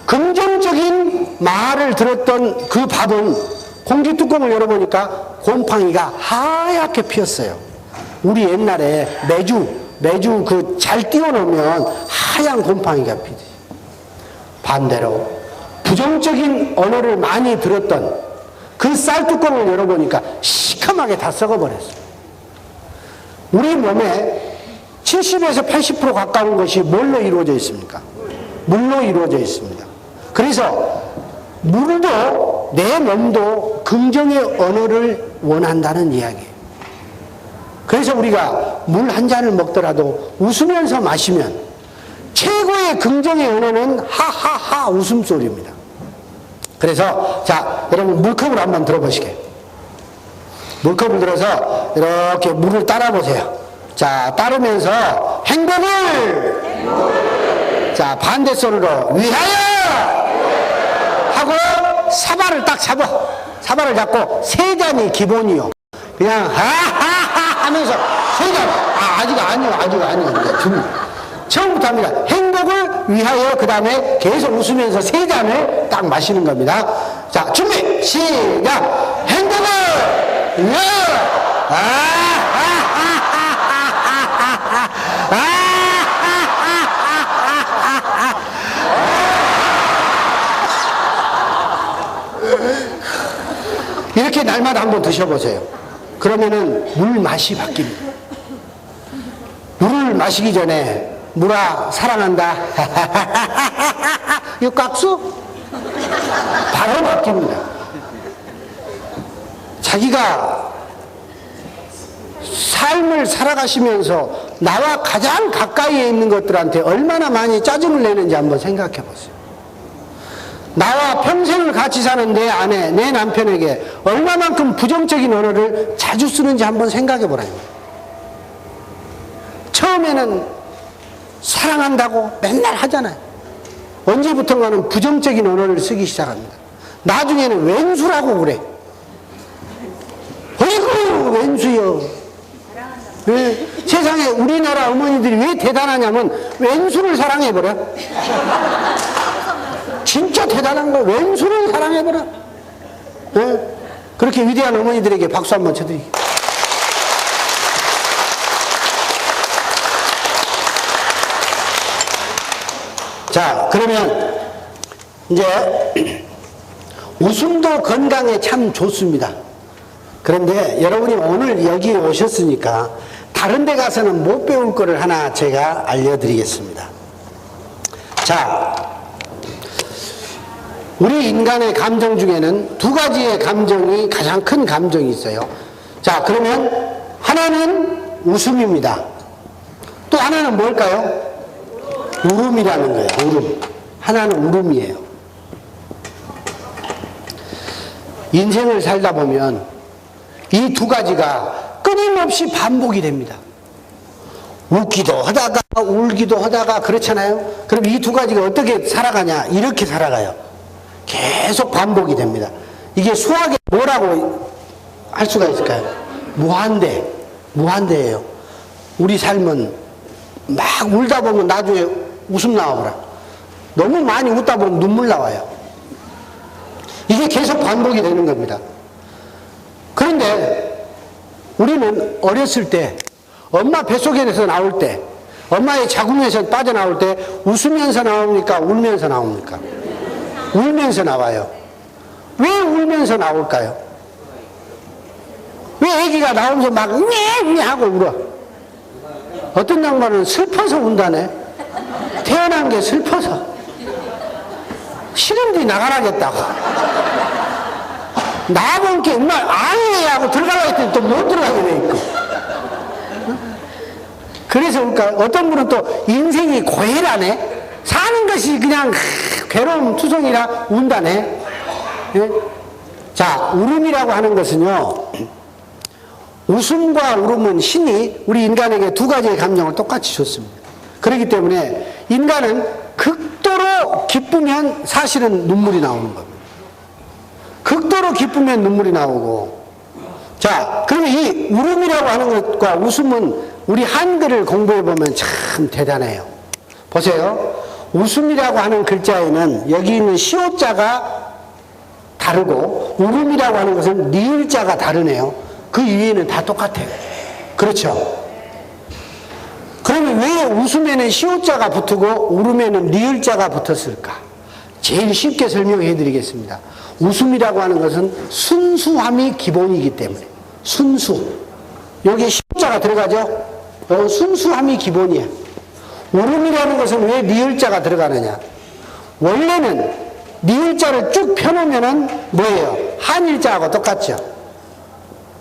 긍정적인 말을 들었던 그 밥은 공기 뚜껑을 열어보니까 곰팡이가 하얗게 피었어요. 우리 옛날에 매주 그 잘 띄워놓으면 하얀 곰팡이가 피지. 반대로 부정적인 언어를 많이 들었던 그 쌀 뚜껑을 열어보니까 시커멓게 다 썩어버렸어요. 우리 몸에 70에서 80% 가까운 것이 뭘로 이루어져 있습니까? 물로 이루어져 있습니다. 그래서 물도 내 몸도 긍정의 언어를 원한다는 이야기예요. 그래서 우리가 물 한 잔을 먹더라도 웃으면서 마시면 최고의 긍정의 언어는 하하하 웃음소리입니다. 그래서 자, 여러분 물컵을 한번 들어보시게. 물컵을 들어서 이렇게 물을 따라 보세요. 자, 따르면서 행복을 자, 반대 손으로 위하여 하고 사발을 딱 잡아. 사발을 잡고 세 잔이 기본이요. 그냥 하하하 하면서 세 잔. 아직 아니요. 처음부터 합니다. 행복을 위하여 그 다음에 계속 웃으면서 세 잔을 딱 마시는 겁니다. 자, 준비 시작. 행복을 위하여 이렇게 날마다 한번 드셔보세요. 그러면은 물 맛이 바뀝니다. 물을 마시기 전에 물아 사랑한다 육각수 바로 바뀝니다. 자기가 삶을 살아가시면서 나와 가장 가까이에 있는 것들한테 얼마나 많이 짜증을 내는지 한번 생각해 보세요. 나와 평생을 같이 사는 내 아내, 내 남편에게 얼마만큼 부정적인 언어를 자주 쓰는지 한번 생각해 보라요. 처음에는 사랑한다고 맨날 하잖아요. 언제부턴가는 부정적인 언어를 쓰기 시작합니다. 나중에는 왼수라고 그래. 어이구 왼수요. 왜? 세상에 우리나라 어머니들이 왜 대단하냐면 왼수를 사랑해버려. 진짜 대단한 거 왼수를 사랑해버려. 네? 그렇게 위대한 어머니들에게 박수 한번 쳐드릴게요. 자, 그러면 이제 웃음도 건강에 참 좋습니다. 그런데 여러분이 오늘 여기 오셨으니까 다른 데 가서는 못 배울 거를 하나 제가 알려드리겠습니다. 자, 우리 인간의 감정 중에는 두 가지의 감정이 가장 큰 감정이 있어요. 자, 그러면 하나는 웃음입니다. 또 하나는 뭘까요? 울음이라는 거예요. 울음. 하나는 울음이에요. 인생을 살다 보면 이 두 가지가 끊임없이 반복이 됩니다. 웃기도 하다가 울기도 하다가 그렇잖아요. 그럼 이 두 가지가 어떻게 살아가냐? 이렇게 살아가요. 계속 반복이 됩니다. 이게 수학에 뭐라고 할 수가 있을까요? 무한대예요. 우리 삶은 막 울다 보면 나중에 웃음 나오더라. 너무 많이 웃다 보면 눈물 나와요. 이게 계속 반복이 되는 겁니다. 그런데 우리는 어렸을 때 엄마 뱃속에서 나올 때 엄마의 자궁에서 빠져나올 때 웃으면서 나옵니까? 울면서 나옵니까? 울면서 나와요. 왜 울면서 나올까요? 왜 아기가 나오면서 막 냐냐 하고 울어? 어떤 양반은 슬퍼서 운다네. 태어난 게 슬퍼서. 싫은데 나가라겠다고. 나본 게 엄마 아니에 하고 들어가려고 했더니 또 못 들어가게 돼 있고. 그래서 그러니까 어떤 분은 또 인생이 고해라네. 사는 것이 그냥 괴로움 투성이라 운다네. 예? 자, 울음이라고 하는 것은요, 웃음과 울음은 신이 우리 인간에게 두 가지의 감정을 똑같이 줬습니다. 그렇기 때문에 인간은 극도로 기쁘면 사실은 눈물이 나오는 겁니다. 극도로 기쁘면 눈물이 나오고. 자, 그러면 이 울음이라고 하는 것과 웃음은 우리 한글을 공부해 보면 참 대단해요. 보세요. 웃음이라고 하는 글자에는 여기 있는 시옷자가 다르고 울음이라고 하는 것은 리을자가 다르네요. 그 위에는 다 똑같아요. 그렇죠? 그러면 왜 웃음에는 시옷자가 붙고 울음에는 리을자가 붙었을까? 제일 쉽게 설명해 드리겠습니다. 웃음이라고 하는 것은 순수함이 기본이기 때문에. 순수. 여기에 시옷자가 들어가죠? 순수함이 기본이에요. 울음이라는 것은 왜 리을자가 들어가느냐? 원래는 리을자를 쭉 펴놓으면은 뭐예요? 한일자하고 똑같죠?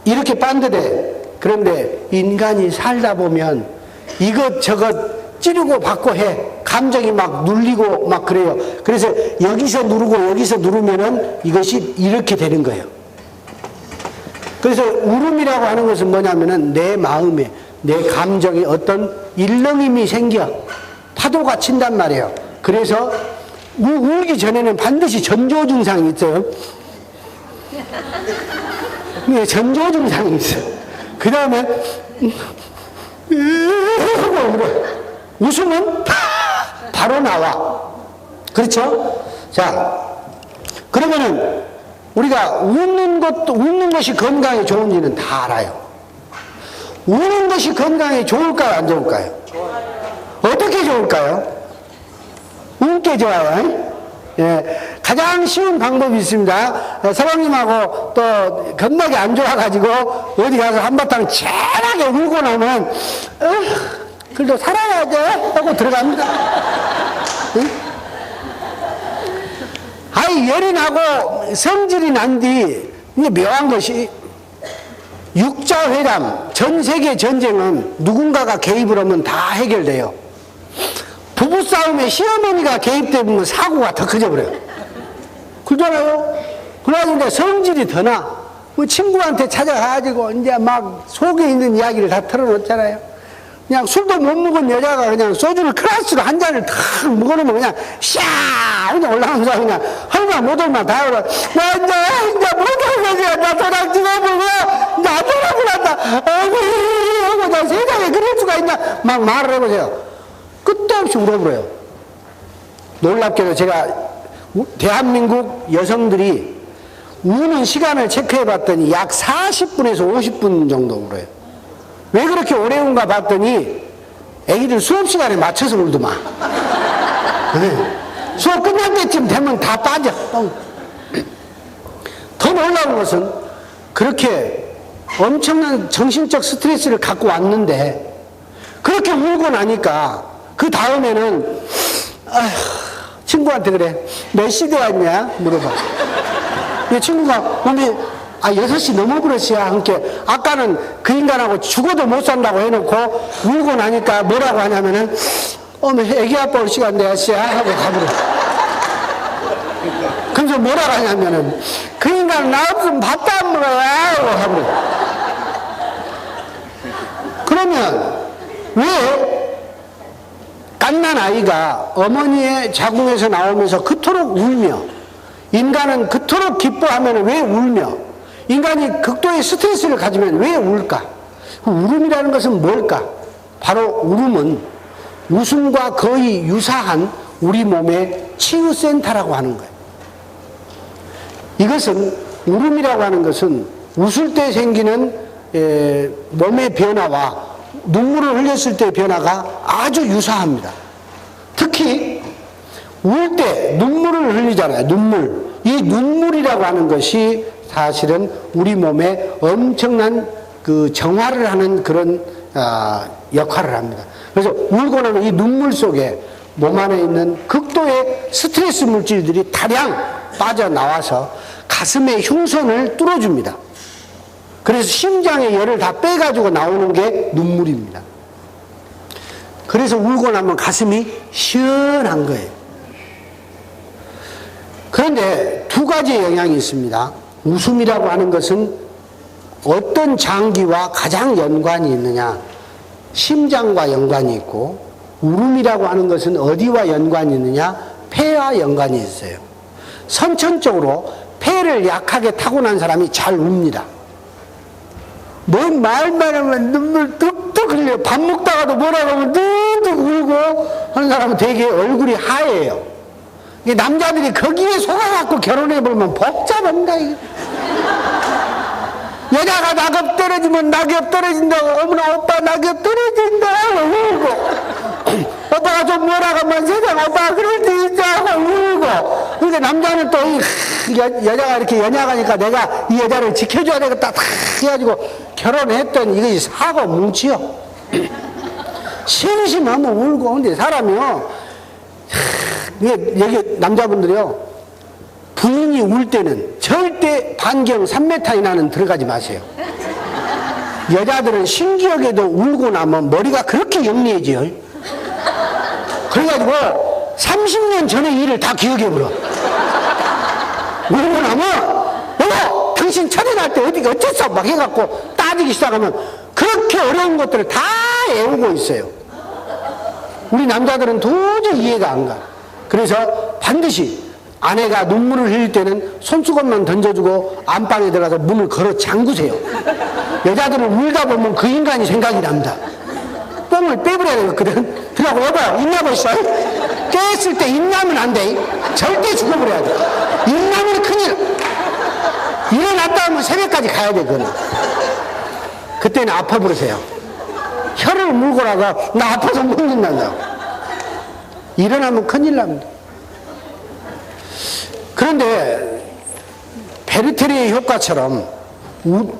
이렇게 반대돼. 그런데 인간이 살다 보면 이것저것 찌르고 받고 해. 감정이 막 눌리고 막 그래요. 그래서 여기서 누르고 여기서 누르면은 이것이 이렇게 되는 거예요. 그래서 울음이라고 하는 것은 뭐냐면은 내 마음에, 내 감정에 어떤 일렁임이 생겨. 파도가 친단 말이에요. 그래서 울기 전에는 반드시 전조 증상이 있어요. 네, 전조 증상이 있어요. 그 다음에 웃음은 바로 나와. 그렇죠? 자, 그러면은 우리가 웃는 것이 건강에 좋은지는 다 알아요. 우는 것이 건강에 좋을까요? 안 좋을까요? 어떻게 좋을까요? 웃게 좋아요. 예, 가장 쉬운 방법이 있습니다. 서방님하고 또 건강이 안 좋아가지고 어디 가서 한바탕 재하게 울고 나면 그래도 살아야지 하고 들어갑니다. 응? 아이 열이 나고 성질이 난 뒤 이게 묘한 것이 육자회담, 전 세계 전쟁은 누군가가 개입을 하면 다 해결돼요. 부부싸움에 시어머니가 개입되면 사고가 더 커져버려요. 그러잖아요. 그래가지고 이제 성질이 더 나. 뭐 친구한테 찾아가가지고 이제 막 속에 있는 이야기를 다 털어놓잖아요. 그냥 술도 못 먹은 여자가 그냥 소주를 클라스로 한 잔을 탁 먹어놓으면 그냥 샤! 그냥 올라가면서 그냥 헐만 모델만 다 올라. 나 이제 못하겠어. 나 도랑 찍어보고, 나 도랑을 한다. 아이고, 나 세상에 그럴 수가 있나. 막 말을 해보세요. 끝도 없이 울어버려요. 놀랍게도 제가 대한민국 여성들이 우는 시간을 체크해 봤더니 약 40분에서 50분 정도 울어요. 왜 그렇게 오래 운가 봤더니 애기들 수업 시간에 맞춰서 울더만. 네. 수업 끝날 때쯤 되면 다 빠져. 더 놀라운 것은 그렇게 엄청난 정신적 스트레스를 갖고 왔는데 그렇게 울고 나니까 그 다음에는 아휴, 친구한테 그래. 몇 시대 왔냐? 물어봐. 이 친구가 몸이 6시 넘어버렸어야 함께 아까는 그 인간하고 죽어도 못 산다고 해놓고 울고 나니까 뭐라고 하냐면은 애기 아빠 올 시간 되었어야 하고 가버려. 그래서 뭐라고 하냐면은 그 인간 나 없으면 밥도 안 먹어요 하고 가버려. 그러면 왜 갓난 아이가 어머니의 자궁에서 나오면서 그토록 울며 인간은 그토록 기뻐하면 왜 울며 인간이 극도의 스트레스를 가지면 왜 울까? 울음이라는 것은 뭘까? 바로 울음은 웃음과 거의 유사한 우리 몸의 치유센터라고 하는 거예요. 이것은 울음이라고 하는 것은 웃을 때 생기는 몸의 변화와 눈물을 흘렸을 때의 변화가 아주 유사합니다. 특히 울 때 눈물을 흘리잖아요. 눈물. 이 눈물이라고 하는 것이 사실은 우리 몸에 엄청난 그 정화를 하는 그런 역할을 합니다. 그래서 울고 나면 이 눈물 속에 몸 안에 있는 극도의 스트레스 물질들이 다량 빠져나와서 가슴의 흉선을 뚫어줍니다. 그래서 심장의 열을 다 빼가지고 나오는 게 눈물입니다. 그래서 울고 나면 가슴이 시원한 거예요. 그런데 두 가지의 영향이 있습니다. 웃음이라고 하는 것은 어떤 장기와 가장 연관이 있느냐? 심장과 연관이 있고, 울음이라고 하는 것은 어디와 연관이 있느냐? 폐와 연관이 있어요. 선천적으로 폐를 약하게 타고난 사람이 잘 웁니다. 뭔 말만 하면 눈물 뚝뚝 흘려요. 밥 먹다가도 뭐라고 하면 뚝뚝 울고 하는 사람은 되게 얼굴이 하얘요. 남자들이 거기에 속아갖고 결혼해보면 복잡합니다. 여자가 낙엽 떨어지면 낙엽 떨어진다고, 어머나 오빠 낙엽 떨어진다 울고, 오빠가 좀 뭐라고 하면 세상 오빠가 그럴 때 있다 하고 울고. 그러니까 남자는 또 여자가 이렇게 연약하니까 내가 이 여자를 지켜줘야 되겠다 탁 해가지고 결혼했더니 이것이 사고 뭉치요. 심심하면 울고. 근데 사람이요, 여기 남자분들이요, 부인이 울 때는 절대 반경 3m 이나는 들어가지 마세요. 여자들은 신기하게도 울고 나면 머리가 그렇게 영리해져요. 그래가지고 30년 전의 일을 다 기억해버려. 울고 나면 당신 철이 때 어디 어째서 막 해갖고 따지기 시작하면 그렇게 어려운 것들을 다 외우고 있어요. 우리 남자들은 도저히 이해가 안 가. 그래서 반드시 아내가 눈물을 흘릴 때는 손수건만 던져주고 안방에 들어가서 문을 걸어 잠그세요. 여자들은 울다 보면 그 인간이 생각이 납니다. 뽕을 빼버려야 되거든. 들어가고 여봐요. 입나무 있어. 깼을 때 입나무는 안 돼. 절대 죽어버려야 돼. 입나무는 큰일. 일어났다 하면 새벽까지 가야 돼. 그거는. 그때는 아파 버리세요. 혀를 물고 나가 나 아파서 못 일어난다고. 일어나면 큰일 납니다. 그런데 베르테리의 효과처럼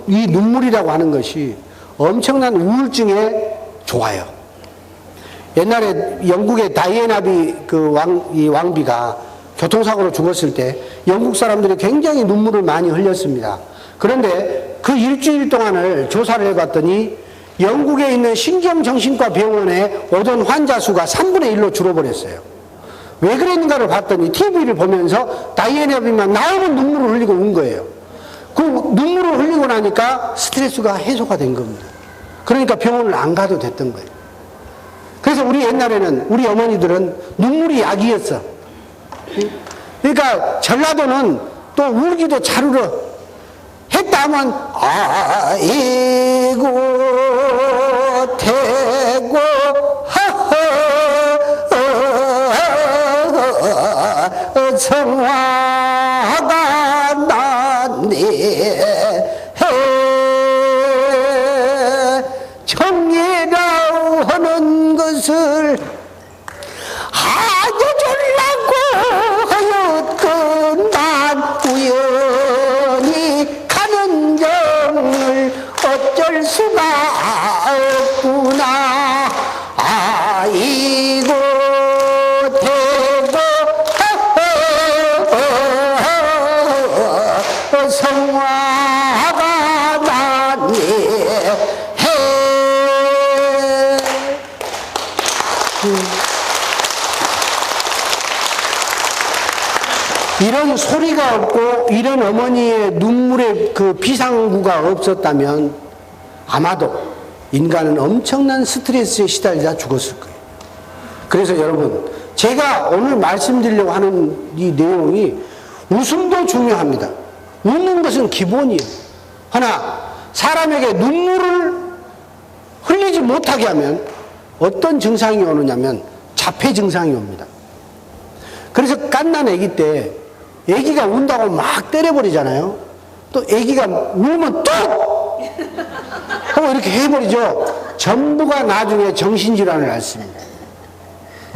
이 눈물이라고 하는 것이 엄청난 우울증에 좋아요. 옛날에 영국의 다이애나비 이 왕비가 교통사고로 죽었을 때 영국 사람들이 굉장히 눈물을 많이 흘렸습니다. 그런데 그 일주일 동안을 조사를 해봤더니 영국에 있는 신경정신과 병원에 오던 환자 수가 3분의 1로 줄어버렸어요. 왜 그랬는가를 봤더니 TV를 보면서 다이애나비만 나오는 눈물을 흘리고 온 거예요. 그 눈물을 흘리고 나니까 스트레스가 해소가 된 겁니다. 그러니까 병원을 안 가도 됐던 거예요. 그래서 우리 옛날에는 우리 어머니들은 눈물이 약이었어. 그러니까 전라도는 또 울기도 잘 울어. 했다 하면 아이고 대고 성화가 났네. 정리라고 하는 것을 아주 졸라고 하였던 난 우연히 가는 정을 어쩔 수가 없구나. 아이고 대고 성화가 났네. 이런 소리가 없고 이런 어머니의 눈물의 그 비상구가 없었다면 아마도 인간은 엄청난 스트레스에 시달리다 죽었을 거예요. 그래서 여러분, 제가 오늘 말씀드리려고 하는 이 내용이 웃음도 중요합니다. 웃는 것은 기본이에요. 하나, 사람에게 눈물을 흘리지 못하게 하면 어떤 증상이 오느냐면 자폐 증상이 옵니다. 그래서 갓난 아기 때 아기가 운다고 막 때려버리잖아요. 또 아기가 울면 뚝! 하고 이렇게 해버리죠. 전부가 나중에 정신질환을 앓습니다.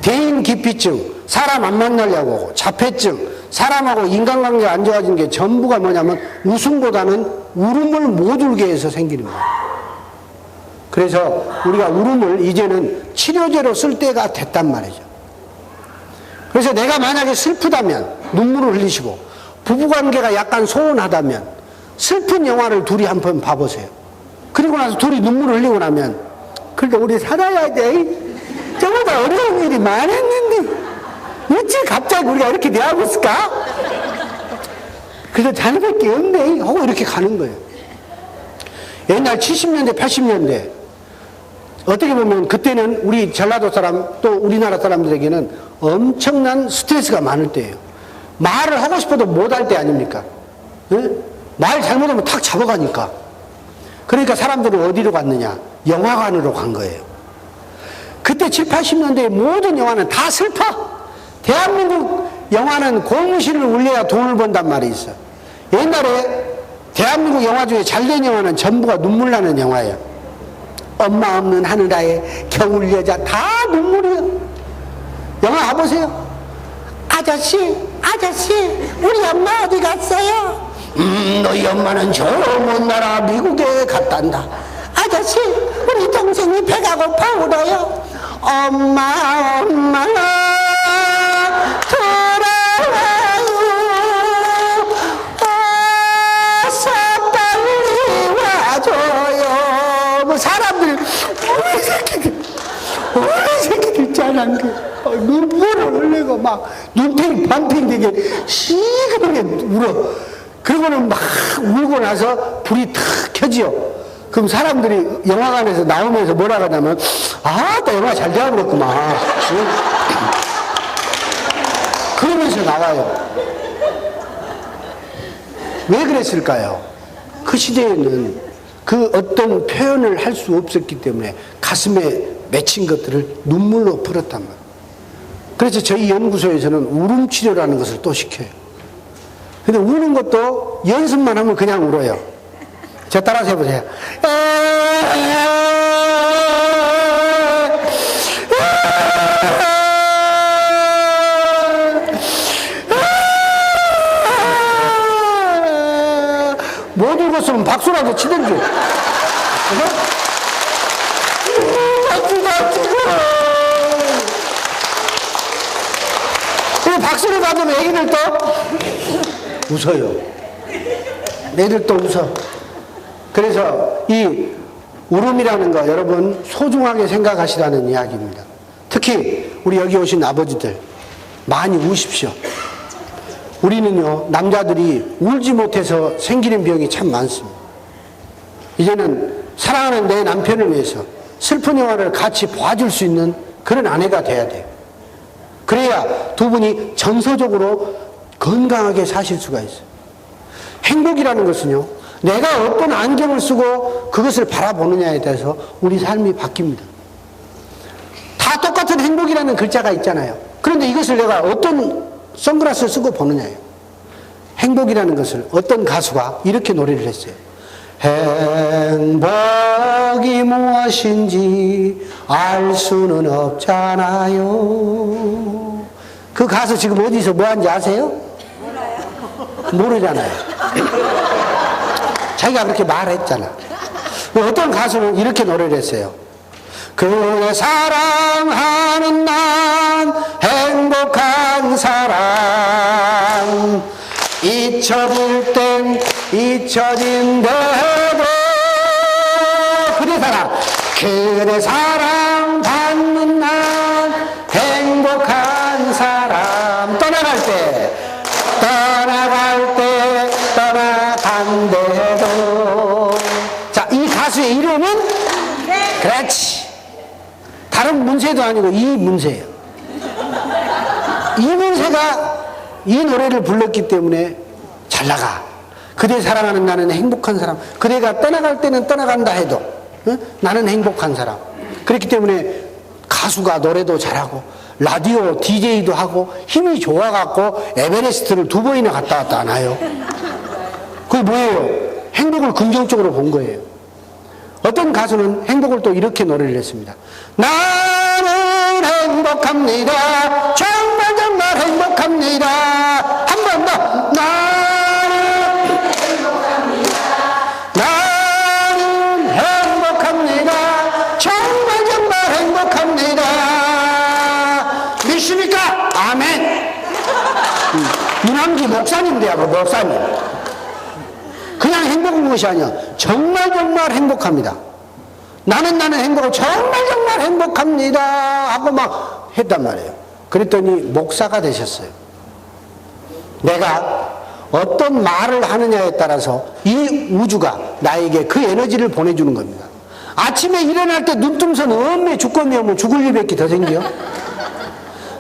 대인기피증, 사람 안 만나려고 하고, 자폐증, 사람하고 인간관계가 안 좋아진 게 전부가 뭐냐면 웃음보다는 울음을 못 울게 해서 생기는 거예요. 그래서 우리가 울음을 이제는 치료제로 쓸 때가 됐단 말이죠. 그래서 내가 만약에 슬프다면 눈물을 흘리시고, 부부관계가 약간 소원하다면 슬픈 영화를 둘이 한번 봐보세요. 그리고 나서 둘이 눈물을 흘리고 나면, 그러니까 우리 살아야 돼. 저보다 어려운 일이 많았는데 어찌 갑자기 우리가 이렇게 대하고 있을까? 그래서 자네밖에 없네 하고 이렇게 가는 거예요. 옛날 70년대 80년대 어떻게 보면 그때는 우리 전라도 사람 또 우리나라 사람들에게는 엄청난 스트레스가 많을 때예요. 말을 하고 싶어도 못할 때 아닙니까? 네? 말 잘못하면 탁 잡아가니까. 그러니까 사람들은 어디로 갔느냐? 영화관으로 간 거예요. 그때 7, 80년대의 모든 영화는 다 슬퍼. 대한민국 영화는 고무신을 울려야 돈을 번단 말이 있어. 옛날에 대한민국 영화 중에 잘된 영화는 전부가 눈물 나는 영화예요. 엄마 없는 하늘아에 겨울 여자 다 눈물이에요. 영화 가보세요. 아저씨 우리 엄마 어디 갔어요? 너희 엄마는 저 먼 나라 미국에 갔단다. 아저씨 우리 동생이 배가 고파 울어요. 엄마 돌아와요. 어서 빨리 와줘요. 뭐 사람들 우리 새끼들 짠한 게 눈물을 흘리고 막 눈탱이 반탱이 되게 시그하게 울어. 그러고는 막 울고 나서 불이 탁 켜지요. 그럼 사람들이 영화관에서 나오면서 뭐라 하냐면, 아, 또 영화 잘 되어버렸구만. 그러면서 나와요. 왜 그랬을까요? 그 시대에는 그 어떤 표현을 할 수 없었기 때문에 가슴에 맺힌 것들을 눈물로 풀었단 말이에요. 그래서 저희 연구소에서는 울음치료라는 것을 또 시켜요. 근데 우는 것도 연습만 하면 그냥 울어요. 저 따라서 해보세요. 못 울었으면 박수라도 치든지. 박수를 받으면 애기들 또 웃어요. 애들 또 웃어. 그래서 이 울음이라는 거 여러분 소중하게 생각하시라는 이야기입니다. 특히 우리 여기 오신 아버지들 많이 우십시오. 우리는요 남자들이 울지 못해서 생기는 병이 참 많습니다. 이제는 사랑하는 내 남편을 위해서 슬픈 영화를 같이 봐줄 수 있는 그런 아내가 돼야 돼요. 그래야 두 분이 정서적으로 건강하게 사실 수가 있어요. 행복이라는 것은요, 내가 어떤 안경을 쓰고 그것을 바라보느냐에 따라서 우리 삶이 바뀝니다. 다 똑같은 행복이라는 글자가 있잖아요. 그런데 이것을 내가 어떤 선글라스를 쓰고 보느냐예요. 행복이라는 것을 어떤 가수가 이렇게 노래를 했어요. 행복이 무엇인지 알 수는 없잖아요. 그 가수 지금 어디서 뭐 하는지 아세요? 모르잖아요. 자기가 그렇게 말했잖아. 어떤 가수는 이렇게 노래를 했어요. 그래 사랑하는 난 행복한 사람, 잊혀질 땐 잊혀진대도 그래 사랑받는 난 행복한 사람, 떠나갈 때 떠나간대도. 자, 이 가수의 이름은 그렇지, 다른 문세도 아니고 이문세예요. 이문세가 이 노래를 불렀기 때문에 잘 나가. 그대 사랑하는 나는 행복한 사람. 그대가 떠나갈 때는 떠나간다 해도 나는 행복한 사람. 그렇기 때문에 가수가 노래도 잘하고 라디오 DJ도 하고 힘이 좋아갖고 에베레스트를 2번이나 갔다 왔다 하나요? 그게 뭐예요? 행복을 긍정적으로 본 거예요. 어떤 가수는 행복을 또 이렇게 노래를 했습니다. 나는 행복합니다. 정말 정말 행복합니다. 한 번 더. 나는 행복합니다. 정말 정말 행복합니다. 믿습니까? 아멘. 문항기 목사님 돼야 목사님. 그냥 행복한 것이 아니야. 정말 정말 행복합니다. 나는 행복을 정말 정말 행복합니다 하고 막 했단 말이에요. 그랬더니 목사가 되셨어요. 내가 어떤 말을 하느냐에 따라서 이 우주가 나에게 그 에너지를 보내주는 겁니다. 아침에 일어날 때 눈뜨면서 엄매 죽건이 오면 죽을 일밖에 더 생겨.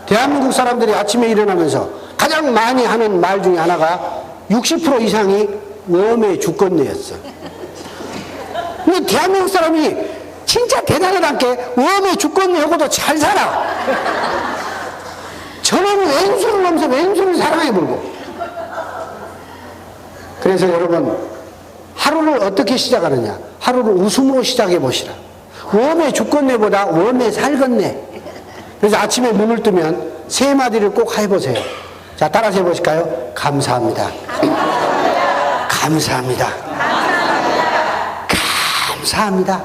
대한민국 사람들이 아침에 일어나면서 가장 많이 하는 말 중에 하나가 60% 이상이 웜에 죽겠네였어. 근데 대한민국 사람이 진짜 대단하단 게 웜에 죽겠네 하고도 잘 살아. 저놈은 왼수를 넘어서 왼수를 사랑해버리고. 그래서 여러분, 하루를 어떻게 시작하느냐? 하루를 웃음으로 시작해 보시라. 웜에 죽겠네보다 웜에 살겠네. 그래서 아침에 눈을 뜨면 3마디를 꼭 해보세요. 자, 따라서 해보실까요? 감사합니다. 감사합니다. 감사합니다.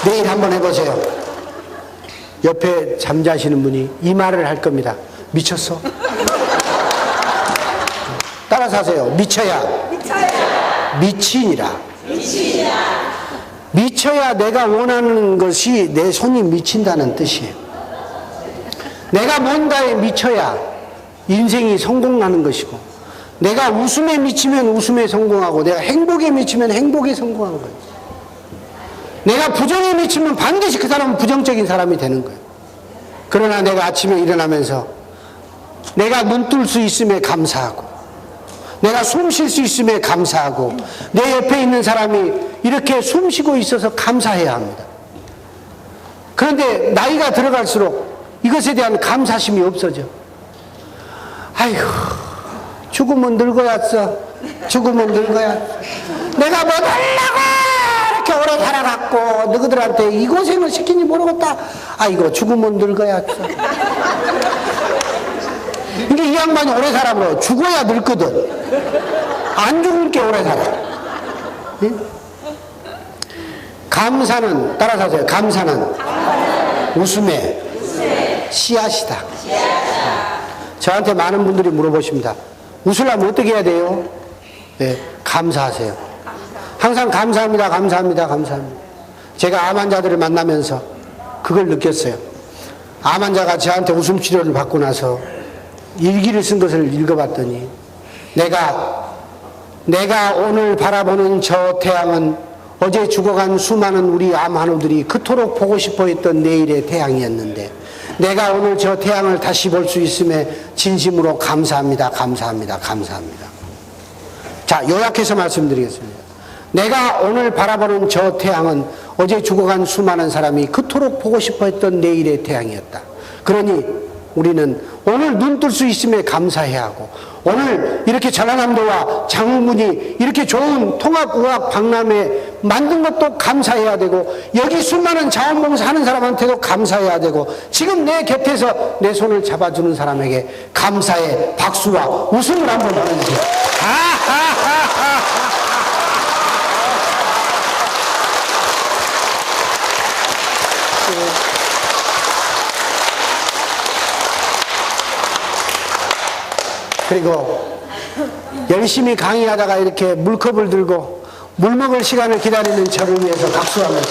내일 한번 해보세요. 옆에 잠자시는 분이 이 말을 할 겁니다. 미쳤어? 따라서 하세요. 미쳐야 미치니라. 미쳐야 내가 원하는 것이 내 손이 미친다는 뜻이에요. 내가 뭔가에 미쳐야 인생이 성공하는 것이고, 내가 웃음에 미치면 웃음에 성공하고, 내가 행복에 미치면 행복에 성공하는 거예요. 내가 부정에 미치면 반드시 그 사람은 부정적인 사람이 되는 거예요. 그러나 내가 아침에 일어나면서 내가 눈 뜰 수 있음에 감사하고, 내가 숨 쉴 수 있음에 감사하고, 내 옆에 있는 사람이 이렇게 숨 쉬고 있어서 감사해야 합니다. 그런데 나이가 들어갈수록 이것에 대한 감사심이 없어져. 아이고, 죽으면 늙어야어. 죽으면 늙어야. 내가 뭐 하려고 이렇게 오래 살아갖고 너희들한테 이 고생을 시키니 모르겠다. 아이고, 죽으면 늙어야어. 이게 이 양반이 오래 살아면 죽어야 늙거든. 안 죽을 게 오래 살아. 응? 감사는, 따라서 하세요. 감사는 웃음의 씨앗이다. 저한테 많은 분들이 물어보십니다. 웃으려면 어떻게 해야 돼요? 네, 감사하세요. 항상 감사합니다, 감사합니다, 감사합니다. 제가 암 환자들을 만나면서 그걸 느꼈어요. 암 환자가 저한테 웃음 치료를 받고 나서 일기를 쓴 것을 읽어봤더니 내가 오늘 바라보는 저 태양은 어제 죽어간 수많은 우리 암 환우들이 그토록 보고 싶어 했던 내일의 태양이었는데 내가 오늘 저 태양을 다시 볼 수 있음에 진심으로 감사합니다. 감사합니다. 감사합니다. 자, 요약해서 말씀드리겠습니다. 내가 오늘 바라보는 저 태양은 어제 죽어간 수많은 사람이 그토록 보고 싶어 했던 내일의 태양이었다. 그러니 우리는 오늘 눈 뜰 수 있음에 감사해야 하고 오늘 이렇게 전라남도와 장군이 이렇게 좋은 통합의학 박람회 만든 것도 감사해야 되고 여기 수많은 자원봉사하는 사람한테도 감사해야 되고 지금 내 곁에서 내 손을 잡아주는 사람에게 감사의 박수와 웃음을 한번 보내주세요. 그리고 열심히 강의하다가 이렇게 물컵을 들고 물 먹을 시간을 기다리는 저를 위해서 박수하면서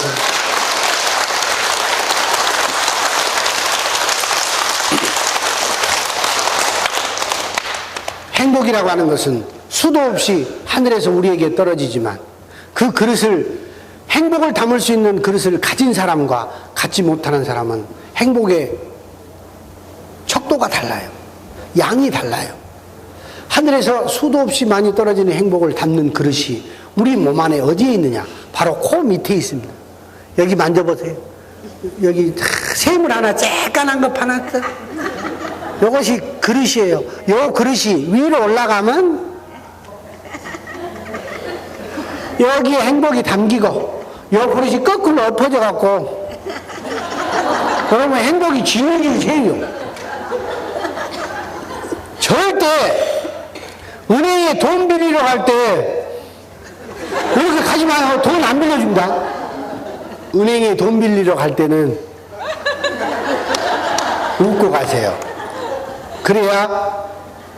행복이라고 하는 것은 수도 없이 하늘에서 우리에게 떨어지지만 그 그릇을 행복을 담을 수 있는 그릇을 가진 사람과 갖지 못하는 사람은 행복의 척도가 달라요. 양이 달라요. 하늘에서 수도 없이 많이 떨어지는 행복을 담는 그릇이 우리 몸 안에 어디에 있느냐? 바로 코 밑에 있습니다. 여기 만져보세요. 여기 샘물 하나 쬐깐한 거 파놨어. 이것이 그릇이에요. 요 그릇이 위로 올라가면 여기에 행복이 담기고 요 그릇이 거꾸로 엎어져 갖고 그러면 행복이 진흙이 새요. 절대 은행에 돈 빌리러 갈 때 이렇게 가지 마요. 돈 안 빌려줍니다. 은행에 돈 빌리러 갈 때는 웃고 가세요. 그래야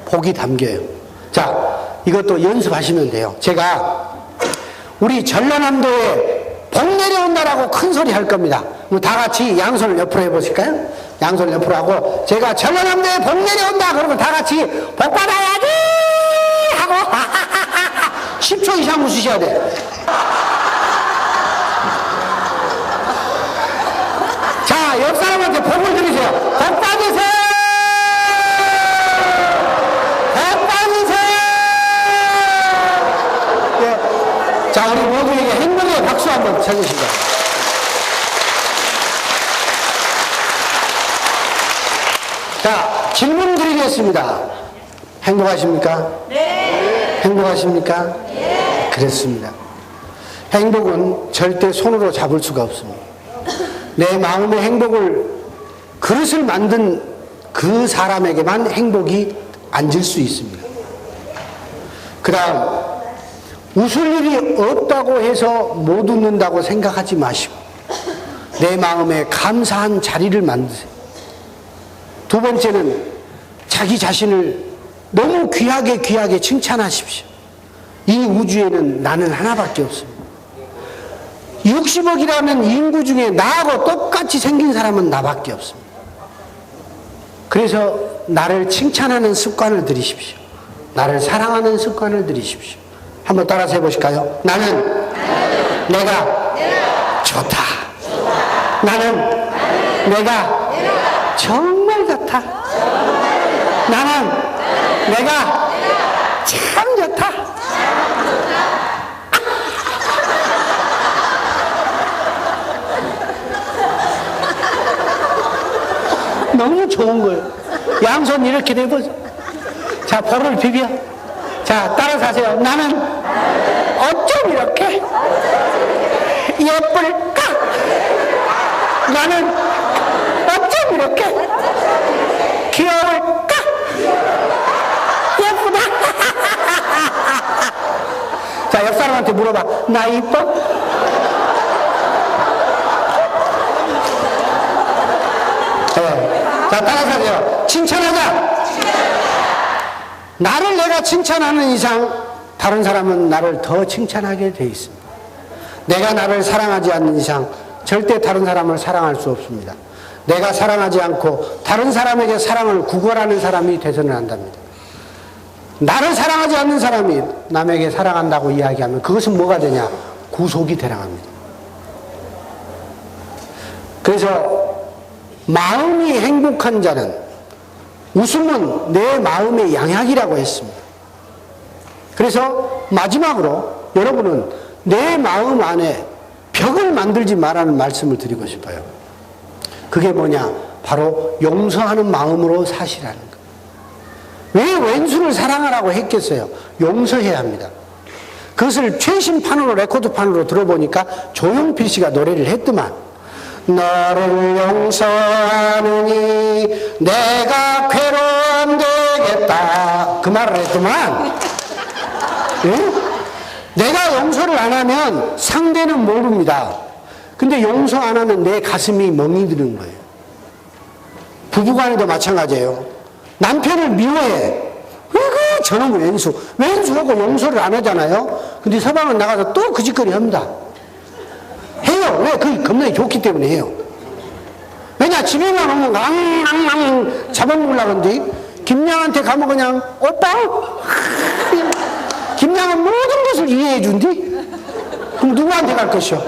복이 담겨요. 자, 이것도 연습하시면 돼요. 제가 우리 전라남도에 복 내려온다라고 큰 소리 할 겁니다. 다 같이 양손을 옆으로 해보실까요? 양손을 옆으로 하고 제가 전라남도에 복 내려온다 그러면 다 같이 복 받아야지 하고 10초 이상 웃으셔야 돼요. 자, 옆 사람한테 복을 드리세요. 복 받으세요. 복 받으세요. 예. 자, 우리 모두에게 행복의 박수 한번 쳐주시죠. 자, 질문 드리겠습니다. 행복하십니까? 네. 행복하십니까? 네. 그렇습니다. 행복은 절대 손으로 잡을 수가 없습니다. 내 마음의 행복을 그릇을 만든 그 사람에게만 행복이 앉을 수 있습니다. 그 다음 웃을 일이 없다고 해서 못 웃는다고 생각하지 마시고 내 마음에 감사한 자리를 만드세요. 두 번째는 자기 자신을 너무 귀하게 칭찬하십시오. 이 우주에는 나는 하나밖에 없습니다. 60억이라는 인구 중에 나하고 똑같이 생긴 사람은 나밖에 없습니다. 그래서 나를 칭찬하는 습관을 들이십시오. 나를 사랑하는 습관을 들이십시오. 한번 따라서 해보실까요? 나는 내가 좋다. 나는 내가 정말 좋다. 나는 내가 참 좋다. 너무 좋은 거예요. 양손 이렇게 대보세요. 자, 볼을 비벼. 자, 따라서 하세요. 나는 어쩜 이렇게 예쁠까? 나는 어쩜 이렇게 귀여울까? 예쁘다. 자, 옆 사람한테 물어봐. 나 이뻐? 자, 따라서 하세요. 칭찬하자. 나를 내가 칭찬하는 이상 다른 사람은 나를 더 칭찬하게 돼 있습니다. 내가 나를 사랑하지 않는 이상 절대 다른 사람을 사랑할 수 없습니다. 내가 사랑하지 않고 다른 사람에게 사랑을 구걸하는 사람이 되서는 안 됩니다. 나를 사랑하지 않는 사람이 남에게 사랑한다고 이야기하면 그것은 뭐가 되냐? 구속이 되라 합니다. 그래서 마음이 행복한 자는 웃음은 내 마음의 양약이라고 했습니다. 그래서 마지막으로 여러분은 내 마음 안에 벽을 만들지 말라는 말씀을 드리고 싶어요. 그게 뭐냐? 바로 용서하는 마음으로 사시라는 거예요. 왜 왼수를 사랑하라고 했겠어요? 용서해야 합니다. 그것을 최신판으로 레코드판으로 들어보니까 조용필 씨가 노래를 했더만 너를 용서하느니 내가 괴로움 되겠다 그 말을 했더만 예? 내가 용서를 안 하면 상대는 모릅니다. 근데 용서 안 하면 내 가슴이 멍이 드는 거예요. 부부간에도 마찬가지예요. 남편을 미워해. 그 저놈은 왼수하고 용서를 안 하잖아요. 근데 서방은 나가서 또 그 짓거리 합니다. 해요. 왜? 그게 겁나게 좋기 때문에 해요. 왜냐? 집에만 오면 앙앙앙 잡아먹으려고 하는데 김양한테 가면 그냥 오빠? 김양은 모든 것을 이해해 준디? 그럼 누구한테 갈 것이요?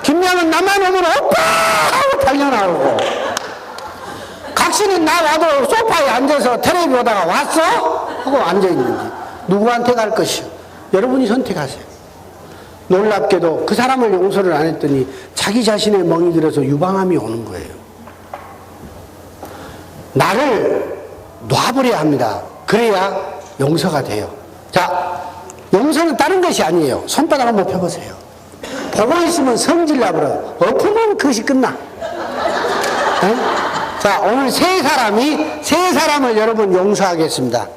김양은 나만 오면 오빠! 하고 달려나오고 각시는 나 와도 소파에 앉아서 텔레비 보다가 왔어? 하고 앉아있는지 누구한테 갈 것이요? 여러분이 선택하세요. 놀랍게도 그 사람을 용서를 안 했더니 자기 자신의 멍이 들어서 유방암이 오는 거예요. 나를 놔버려야 합니다. 그래야 용서가 돼요. 자, 용서는 다른 것이 아니에요. 손바닥 한번 펴보세요. 보고 있으면 성질 나버려. 엎으면 그것이 끝나. 네? 자, 오늘 세 사람을 여러분 용서하겠습니다.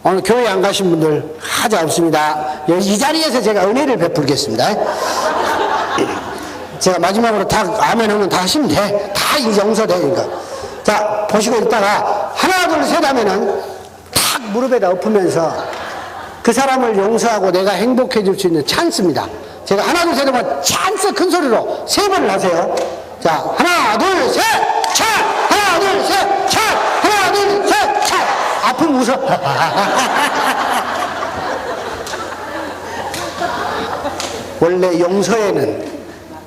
오늘 교회 안 가신 분들 하지 없습니다. 이 자리에서 제가 은혜를 베풀겠습니다. 제가 마지막으로 다 아멘 하면 다 하시면 돼. 다 이제 용서되니까. 자, 보시고 있다가 하나 둘 셋 하면은 탁 무릎에다 엎으면서 그 사람을 용서하고 내가 행복해질 수 있는 찬스입니다. 제가 하나 둘 셋 하면 찬스 큰 소리로 세 번을 하세요. 자, 하나 둘 셋 찬! 하나 둘 셋 찬! 하나 둘 셋 찬! 아픔 웃어. 원래 용서에는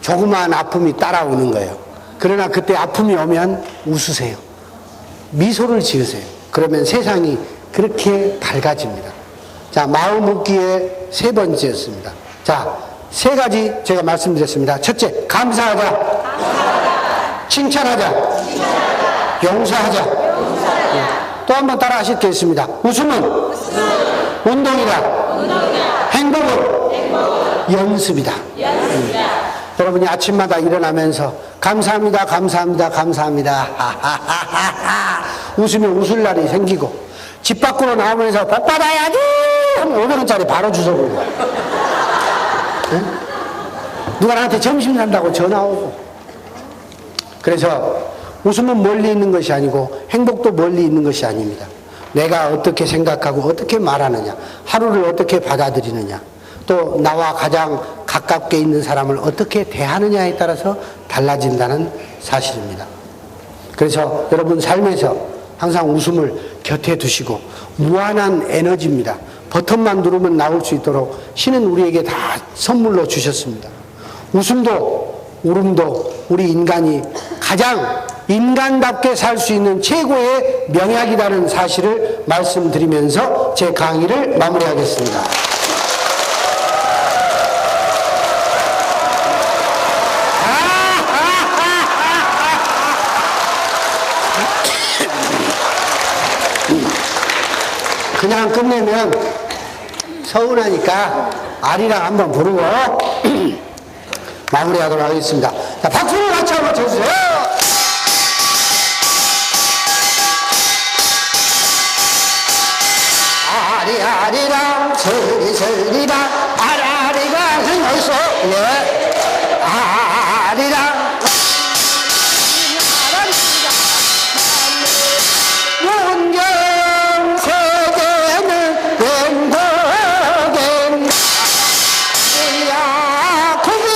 조그마한 아픔이 따라오는 거예요. 그러나 그때 아픔이 오면 웃으세요. 미소를 지으세요. 그러면 세상이 그렇게 밝아집니다. 자, 마음 웃기의 세 번째였습니다. 자, 세 가지 제가 말씀드렸습니다. 첫째, 감사하자. 칭찬하자. 용서하자. 또 한 번 따라 하시겠습니다. 웃음은 운동이다. 행복은 연습이다. 여러분이 아침마다 일어나면서 감사합니다, 감사합니다, 감사합니다. 웃으면 웃을 날이 생기고 집 밖으로 나오면서 복 받아야지 하면 500원짜리 바로 주워보고 누가 나한테 점심 산다고 전화 오고. 그래서 웃음은 멀리 있는 것이 아니고 행복도 멀리 있는 것이 아닙니다. 내가 어떻게 생각하고 어떻게 말하느냐, 하루를 어떻게 받아들이느냐, 또 나와 가장 가깝게 있는 사람을 어떻게 대하느냐에 따라서 달라진다는 사실입니다. 그래서 여러분 삶에서 항상 웃음을 곁에 두시고, 무한한 에너지입니다. 버튼만 누르면 나올 수 있도록 신은 우리에게 다 선물로 주셨습니다. 웃음도 울음도 우리 인간이 가장 인간답게 살 수 있는 최고의 명약이라는 사실을 말씀드리면서 제 강의를 마무리하겠습니다. 그냥 끝내면 서운하니까 아리랑 한번 부르고 마무리하도록 하겠습니다. 자, 박수를 같이 한번 쳐주세요. 아리아리랑 서리서리랑 아라리가 생겼어. 예. 아리랑 원경 세계는 행복엔 야 고개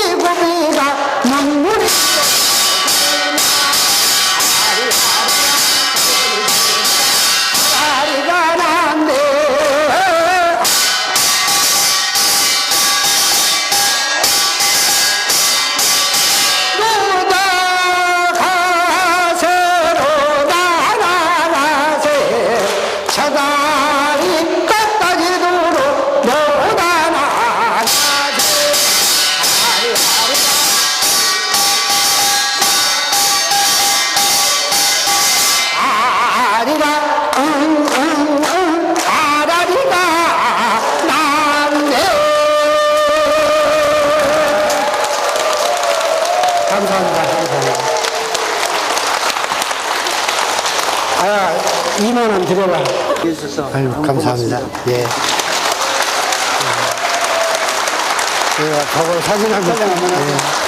2만 원 드려라. 아유, 감사합니다. 예. 제가 저거 사진 한 번.